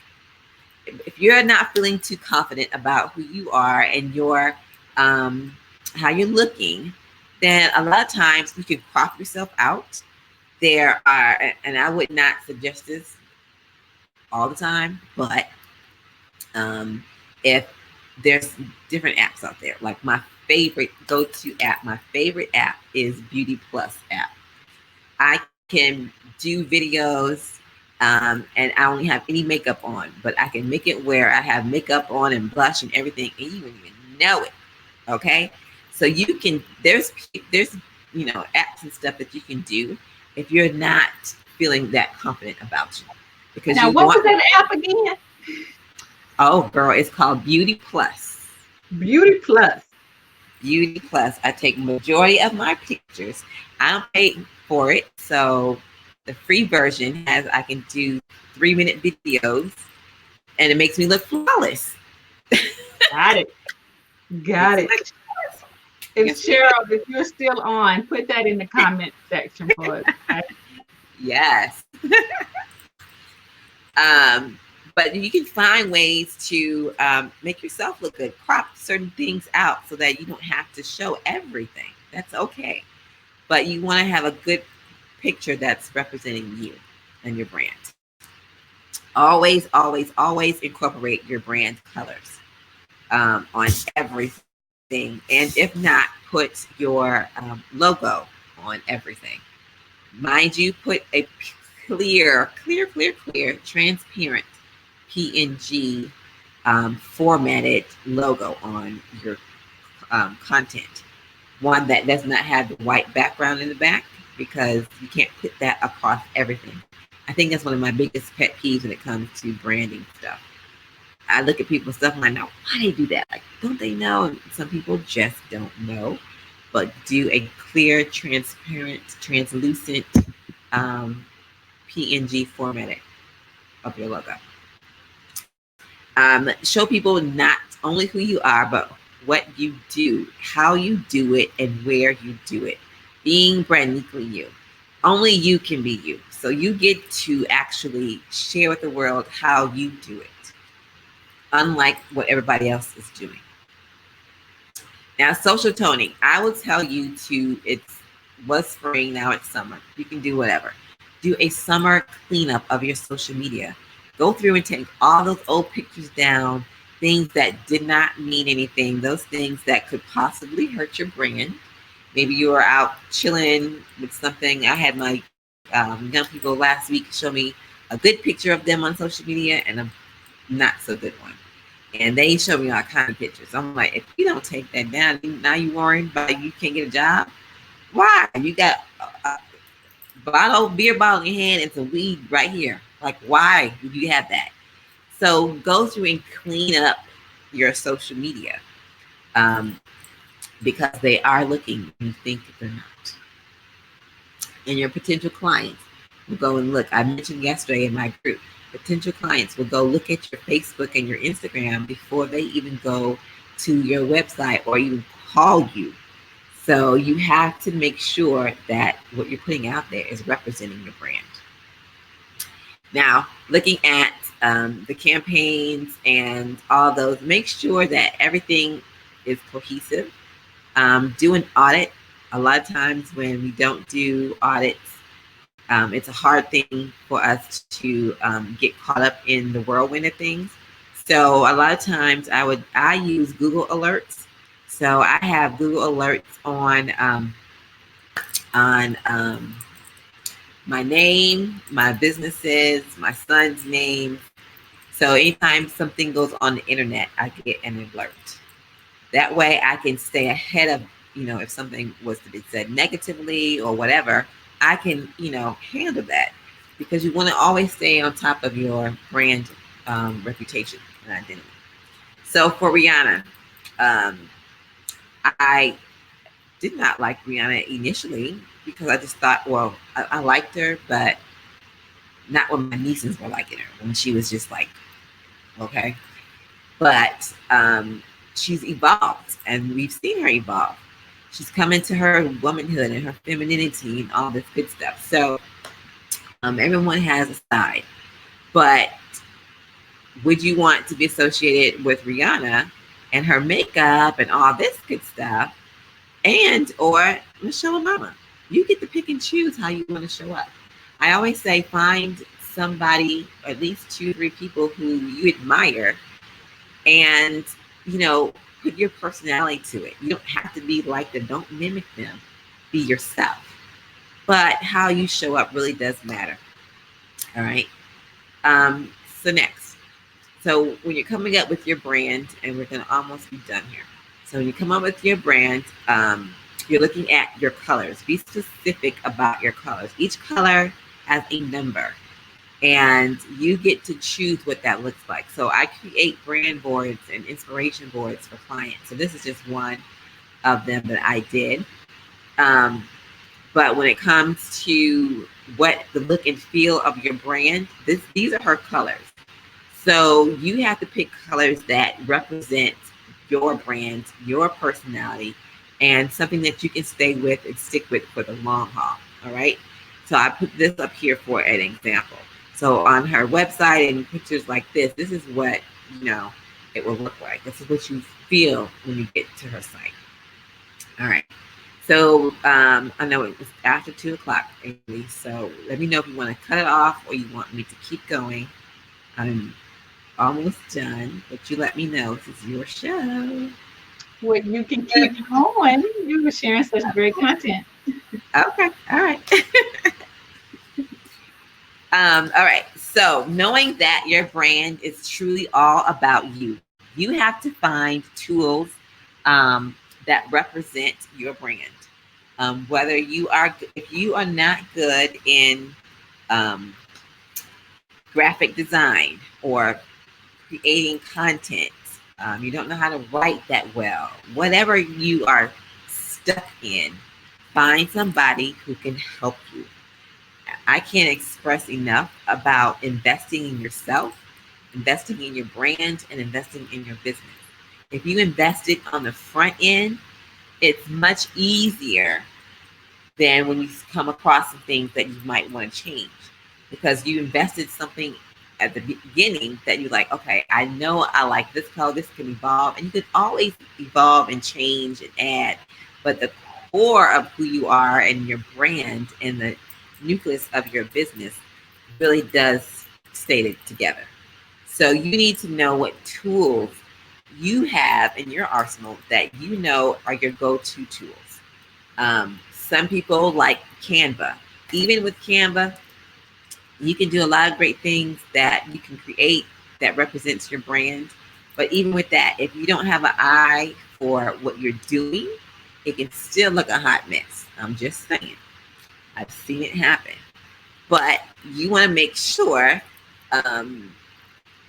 If you're not feeling too confident about who you are and your how you're looking, then a lot of times you can crop yourself out. There are, and I would not suggest this all the time, but if there's different apps out there, like my favorite go-to app, my favorite app is Beauty Plus app. I can do videos and I only have any makeup on, but I can make it where I have makeup on and blush and everything, and you wouldn't even know it. Okay, so you can there's apps and stuff that you can do if you're not feeling that confident about you, because Now, you what was want. that app again? Oh, girl, it's called Beauty Plus. Beauty Plus. Beauty Plus. I take majority of my pictures. I don't pay for it, so the free version has I can do 3-minute videos, and it makes me look flawless. Got it. Got it. If Cheryl, if you're still on, put that in the comment section for us. Okay? Yes. But you can find ways to make yourself look good. Crop certain things out so that you don't have to show everything. That's okay. But you want to have a good picture that's representing you and your brand. Always, always, always incorporate your brand colors on everything. And if not, put your logo on everything. Mind you, put a clear, transparent PNG formatted logo on your content. One that does not have the white background in the back, because you can't put that across everything. I think that's one of my biggest pet peeves when it comes to branding stuff. I look at people's stuff and I know why they do that. Like, don't they know? And some people just don't know. But do a clear, transparent, translucent PNG formatting of your logo. Show people not only who you are, but what you do, how you do it, and where you do it. Being BrandNiquely You. Only you can be you. So you get to actually share with the world how you do it, unlike what everybody else is doing. Now, social toning. I will tell you it was spring, now it's summer. You can do whatever. Do a summer cleanup of your social media. Go through and take all those old pictures down, things that did not mean anything, those things that could possibly hurt your brand. Maybe you were out chilling with something. I had my young people last week show me a good picture of them on social media and a not so good one. And they showed me all kinds of pictures. I'm like, if you don't take that down, now you're worried about you can't get a job. Why? You got a beer bottle in your hand and some weed right here. Like, why would you have that? So go through and clean up your social media, um, because they are looking and you think that they're not. And your potential clients will go and look. I mentioned yesterday in my group, potential clients will go look at your Facebook and your Instagram before they even go to your website or even call you. So you have to make sure that what you're putting out there is representing your brand. Now, looking at the campaigns and all those, make sure that everything is cohesive. Do an audit. A lot of times when we don't do audits, it's a hard thing for us to get caught up in the whirlwind of things. So a lot of times I use Google Alerts. So I have Google Alerts on my name, my businesses, my son's name. So anytime something goes on the internet, I get an alert. That way I can stay ahead of, if something was to be said negatively or whatever, I can, handle that, because you want to always stay on top of your brand reputation and identity. So for Rihanna, I did not like Rihanna initially because I just thought, well, I liked her, but not when my nieces were liking her, when she was just like, okay. But she's evolved, and we've seen her evolve. She's come into her womanhood and her femininity and all this good stuff. So everyone has a side. But would you want to be associated with Rihanna and her makeup and all this good stuff, and or Michelle Obama? You get to pick and choose how you want to show up. I always say find somebody, at least 2-3 people who you admire, and put your personality to it. You don't have to be like them. Don't mimic them. Be yourself. But how you show up really does matter. All right. So next. So when you're coming up with your brand, and we're going to almost be done here. So when you come up with your brand, you're looking at your colors. Be specific about your colors. Each color has a number, and you get to choose what that looks like. So I create brand boards and inspiration boards for clients. So this is just one of them that I did. But when it comes to what the look and feel of your brand, these are her colors. So you have to pick colors that represent your brand, your personality, and something that you can stay with and stick with for the long haul. All right. So I put this up here for an example. So on her website and pictures like this is what, it will look like. This is what you feel when you get to her site. All right. So I know it was after 2:00, Alease. So let me know if you want to cut it off or you want me to keep going. I'm almost done, but you let me know. This is your show. Well, you can keep going. You were sharing such great content. Okay. All right. All right. So knowing that your brand is truly all about you, you have to find tools that represent your brand. If you are not good in graphic design or creating content, you don't know how to write that well, whatever you are stuck in, find somebody who can help you. I can't express enough about investing in yourself, investing in your brand, and investing in your business. If you invest it on the front end, it's much easier than when you come across some things that you might want to change, because you invested something at the beginning that you're like, okay, I know I like this color, this can evolve, and you can always evolve and change and add, but the core of who you are and your brand and the nucleus of your business really does stay together. So you need to know what tools you have in your arsenal that are your go-to tools. Some people like Canva. Even with Canva, you can do a lot of great things that you can create that represents your brand. But even with that, if you don't have an eye for what you're doing, it can still look a hot mess. I'm just saying. I've seen it happen. But you want to make sure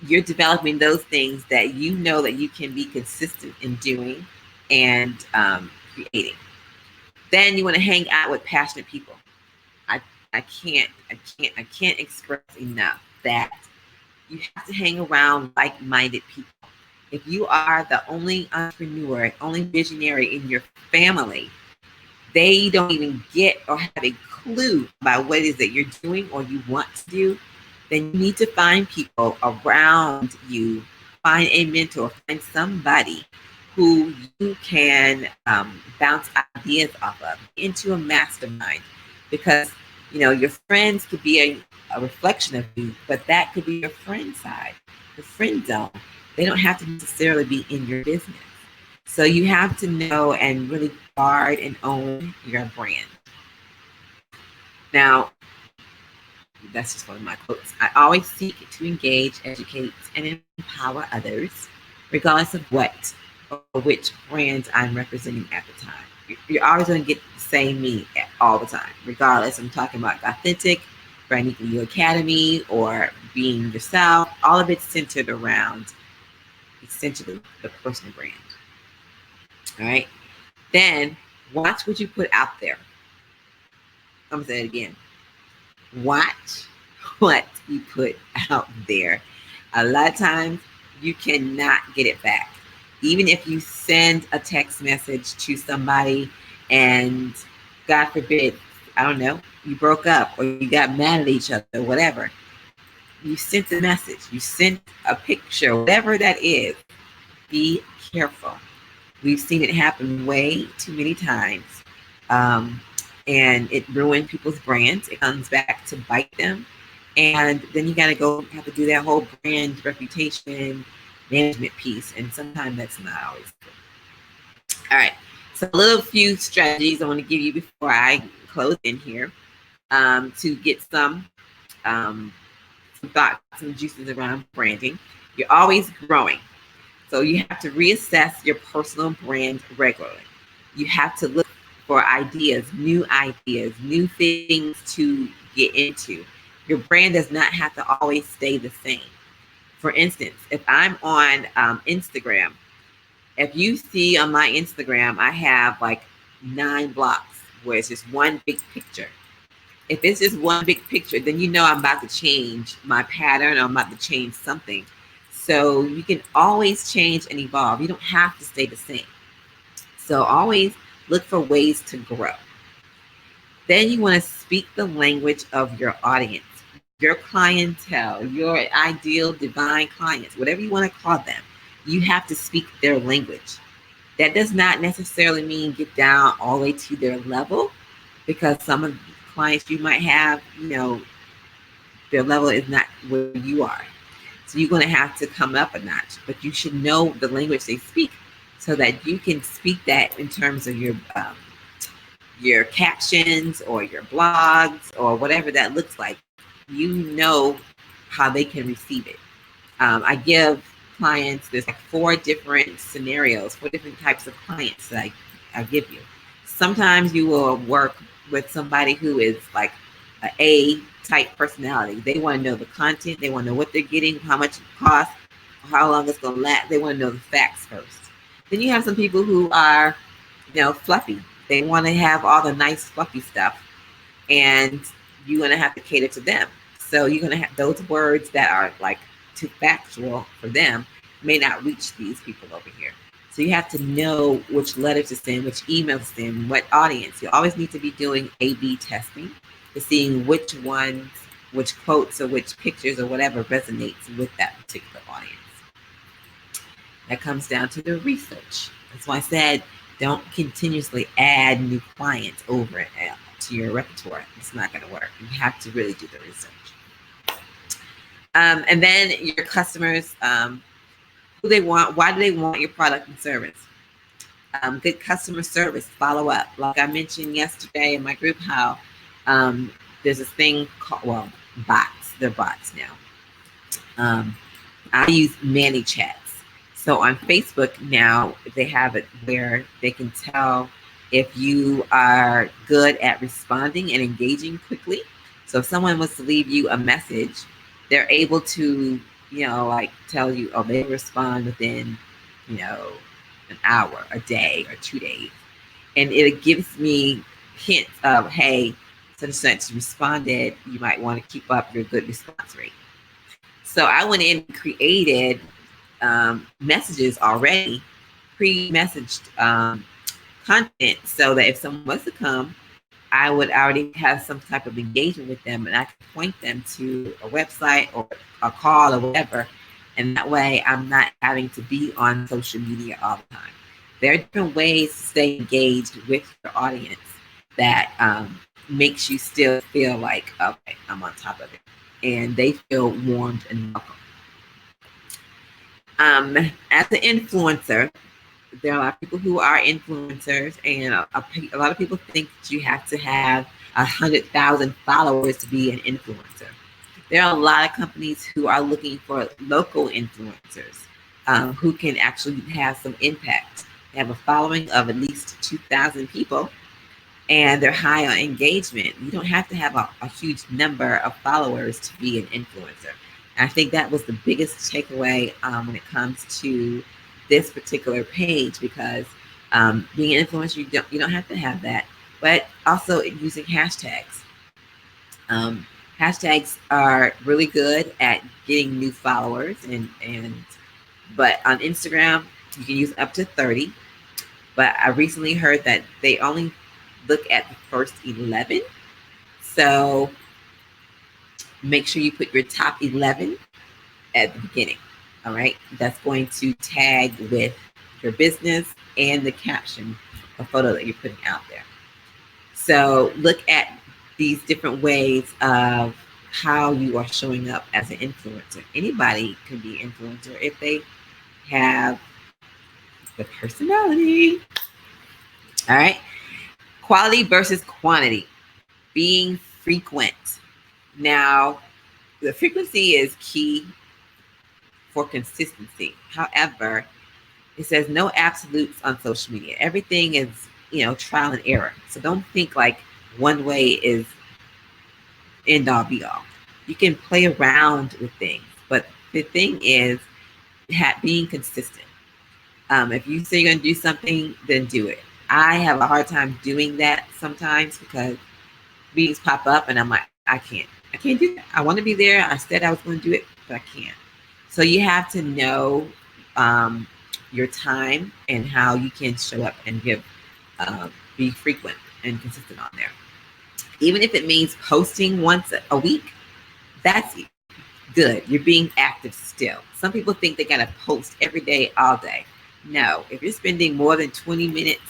you're developing those things that you know that you can be consistent in doing and creating. Then you want to hang out with passionate people. I, I can't express enough that you have to hang around like-minded people. If you are the only entrepreneur, only visionary in your family, they don't even get or have a clue about what it is that you're doing or you want to do, then you need to find people around you, find a mentor, find somebody who you can bounce ideas off of into a mastermind. Because, you know, your friends could be a reflection of you, but that could be your friend side, the friend zone. They don't have to necessarily be in your business. So you have to know and really guard and own your brand. Now, that's just one of my quotes. I always seek to engage, educate, and empower others, regardless of what or which brand I'm representing at the time. You're always going to get the same me all the time, regardless. I'm talking about authentic, BrandNiquely You Academy, or being yourself. All of it's centered around essentially the personal brand. All right. Then watch what you put out there. I'm going to say it again. Watch what you put out there. A lot of times you cannot get it back. Even if you send a text message to somebody and God forbid, I don't know, you broke up or you got mad at each other or whatever. You sent a message, you sent a picture, whatever that is, be careful. We've seen it happen way too many times. And it ruined people's brands. It comes back to bite them. And then you got to go have to do that whole brand reputation management piece. And sometimes that's not always good. All right. So a little few strategies I want to give you before I close in here to get some thoughts, some juices around branding. You're always growing. So you have to reassess your personal brand regularly. You have to look for ideas, new things to get into. Your brand does not have to always stay the same. For instance, if I'm on Instagram, if you see on my Instagram, I have like 9 blocks where it's just one big picture. If it's just one big picture, then you know I'm about to change my pattern or I'm about to change something. So you can always change and evolve. You don't have to stay the same. So always look for ways to grow. Then you want to speak the language of your audience, your clientele, your ideal divine clients, whatever you want to call them. You have to speak their language. That does not necessarily mean get down all the way to their level, because some of the clients you might have, you know, their level is not where you are. So you're going to have to come up a notch, but you should know the language they speak so that you can speak that in terms of your captions or your blogs or whatever that looks like. You know how they can receive it. I give clients, there's like 4 different scenarios, 4 different types of clients that I give you. Sometimes you will work with somebody who is like an A type personality. They want to know the content. They want to know what they're getting, how much it costs, how long it's going to last. They want to know the facts first. Then you have some people who are, you know, fluffy. They want to have all the nice fluffy stuff, and you're going to have to cater to them. So you're going to have those words that are like too factual for them may not reach these people over here. So you have to know which letter to send, which email to send, what audience. You always need to be doing A/B testing to seeing which ones, which quotes or which pictures or whatever resonates with that particular audience. That comes down to the research. That's why I said don't continuously add new clients over to your repertoire. It's not going to work. You have to really do the research. And then your customers, who they want, why do they want your product and service? Good customer service, follow up. Like I mentioned yesterday in my group, how there's this thing called, well, bots. They're bots now. I use ManyChats. So on Facebook now, they have it where they can tell if you are good at responding and engaging quickly. So if someone was to leave you a message, they're able to like tell you, oh, they respond within, an hour, a day, or 2 days. And it gives me hints of, hey, such and such responded. You might want to keep up your good response rate. So I went in and created messages already, pre-messaged content, so that if someone was to come, I would already have some type of engagement with them, and I could point them to a website or a call or whatever. And that way I'm not having to be on social media all the time. There are different ways to stay engaged with your audience that makes you still feel like, okay, I'm on top of it. And they feel warmed and welcome. As an influencer, there are a lot of people who are influencers, and a lot of people think that you have to have 100,000 followers to be an influencer. There are a lot of companies who are looking for local influencers who can actually have some impact. They have a following of at least 2,000 people, and they're high on engagement. You don't have to have a huge number of followers to be an influencer. And I think that was the biggest takeaway when it comes to this particular page, because being an influencer, you don't have to have that, but also using hashtags. Hashtags are really good at getting new followers, but on Instagram you can use up to 30. But I recently heard that they only look at the first 11. So make sure you put your top 11 at the beginning. All right. That's going to tag with your business and the caption, a photo that you're putting out there. So look at these different ways of how you are showing up as an influencer. Anybody can be an influencer if they have the personality. All right. Quality versus quantity. Being frequent. Now, the frequency is key for consistency. However, it says no absolutes on social media. Everything is, trial and error. So don't think like one way is end all be all. You can play around with things, but the thing is being consistent. If you say you're going to do something, then do it. I have a hard time doing that sometimes because meetings pop up and I'm like, I can't do that. I want to be there. I said I was going to do it, but I can't. So you have to know your time and how you can show up and be frequent and consistent on there. Even if it means posting once a week, that's good. You're being active still. Some people think they got to post every day, all day. No, if you're spending more than 20 minutes,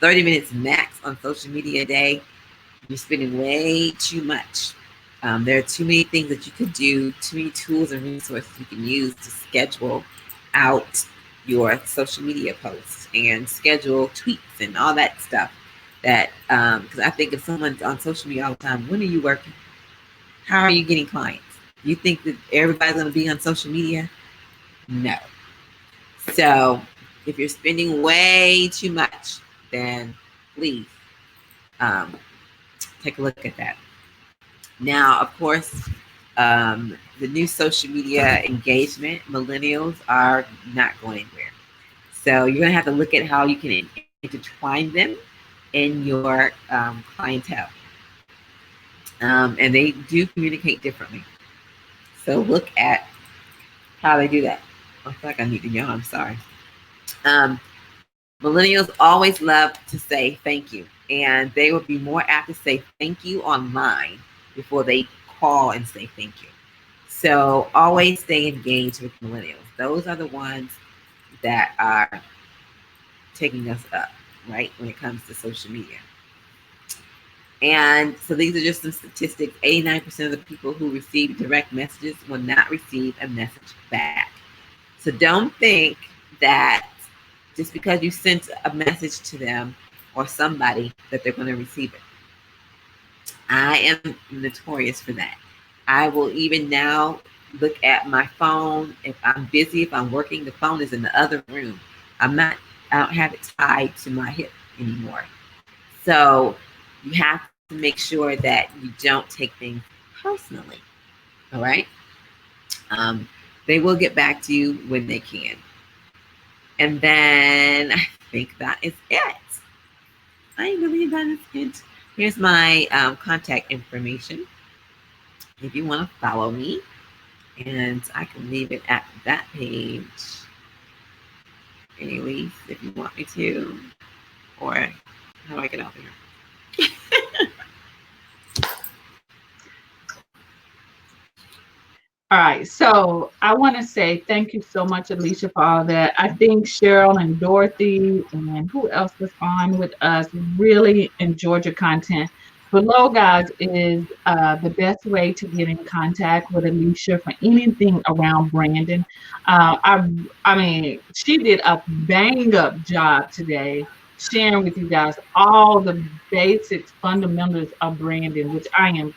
30 minutes max on social media a day, you're spending way too much. There are too many things that you could do, too many tools and resources you can use to schedule out your social media posts and schedule tweets and all that stuff. That because I think if someone's on social media all the time, when are you working? How are you getting clients? You think that everybody's going to be on social media? No. So if you're spending way too much, then please take a look at that. Now, of course, the new social media engagement, millennials are not going anywhere. So you're going to have to look at how you can intertwine them in your clientele. And they do communicate differently. So look at how they do that. I feel like I need to yawn. I'm sorry. Millennials always love to say thank you, and they will be more apt to say thank you online before they call and say thank you. So always stay engaged with millennials. Those are the ones that are taking us up, right, when it comes to social media. And so these are just some statistics. 89% of the people who receive direct messages will not receive a message back. So don't think that just because you sent a message to them or somebody that they're going to receive it. I am notorious for that. I will even now look at my phone. If I'm busy, if I'm working, the phone is in the other room. I don't have it tied to my hip anymore. So you have to make sure that you don't take things personally. All right. they will get back to you when they can. And then I think that is it. I believe that is it. Here's my contact information if you want to follow me. And I can leave it at that page. Alease, if you want me to. Or how do I get out there? All right, so I want to say thank you so much, Elyshia, for all that. I think Cheryl and Dorothy and who else was on with us really enjoyed your content. Below, guys, is the best way to get in contact with Elyshia for anything around branding. I mean, she did a bang up job today sharing with you guys all the basics, fundamentals of branding, which I'm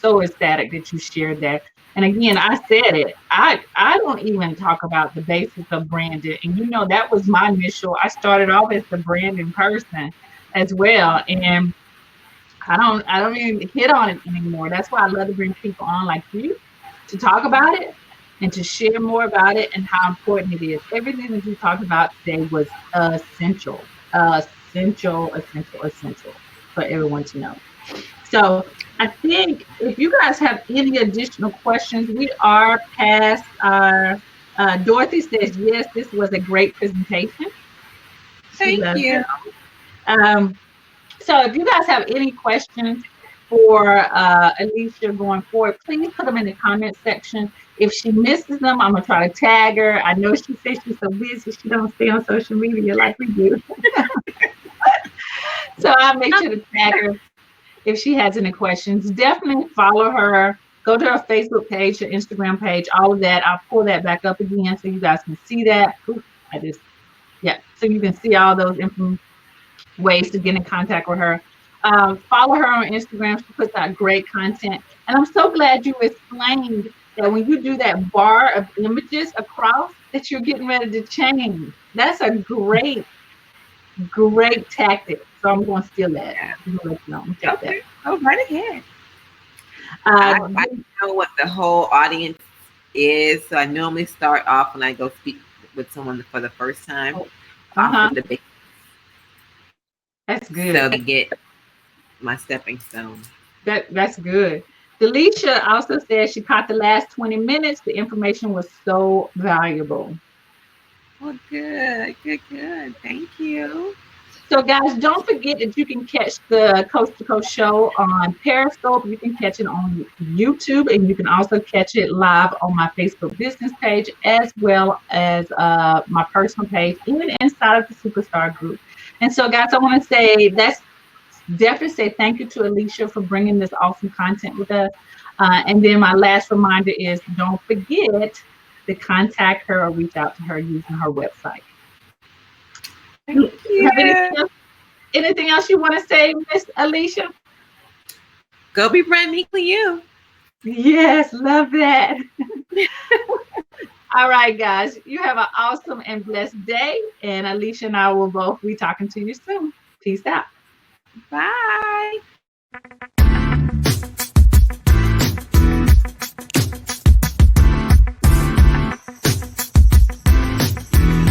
so ecstatic that you shared that. And again, I said it. I don't even talk about the basics of branding. And you know, that was my initial. I started off as the branding person as well. And I don't even hit on it anymore. That's why I love to bring people on like you to talk about it and to share more about it and how important it is. Everything that you talked about today was essential, essential for everyone to know. So I think if you guys have any additional questions, we are past our. Dorothy says yes, this was a great presentation. She Thank loves you. it. Um, so if you guys have any questions for Elyshia going forward, please put them in the comment section. If she misses them, I'm gonna try to tag her. I know she says she's so busy, she don't stay on social media like we do. So I'll make sure to tag her if she has any questions. Definitely follow her. Go to her Facebook page, her Instagram page, all of that. I'll pull that back up again so you guys can see that. Ooh, yeah, so you can see all those ways to get in contact with her. Follow her on Instagram. She puts out great content. And I'm so glad you explained that when you do that bar of images across, that you're getting ready to change. That's a great tactic. So I'm going to steal that. I'm going to let you know. I'm take Okay. Oh, right ahead. that. I know what the whole audience is. So I normally start off when I go speak with someone for the first time. Off of the That's good. So they get my stepping stone. That's good. Alisha also said she caught the last 20 minutes. The information was so valuable. Well, good. Thank you. So, guys, don't forget that you can catch the Coast to Coast show on Periscope. You can catch it on YouTube, and you can also catch it live on my Facebook business page, as well as my personal page, even inside of the Superstar group. And so, guys, I want to say definitely say thank you to Elyshia for bringing this awesome content with us. And then my last reminder is don't forget to contact her or reach out to her using her website. Thank you. Have anything else you want to say, Miss Elyshia? Go be BrandNiquely You. Yes, love that. All right, guys. You have an awesome and blessed day. And Elyshia and I will both be talking to you soon. Peace out. Bye.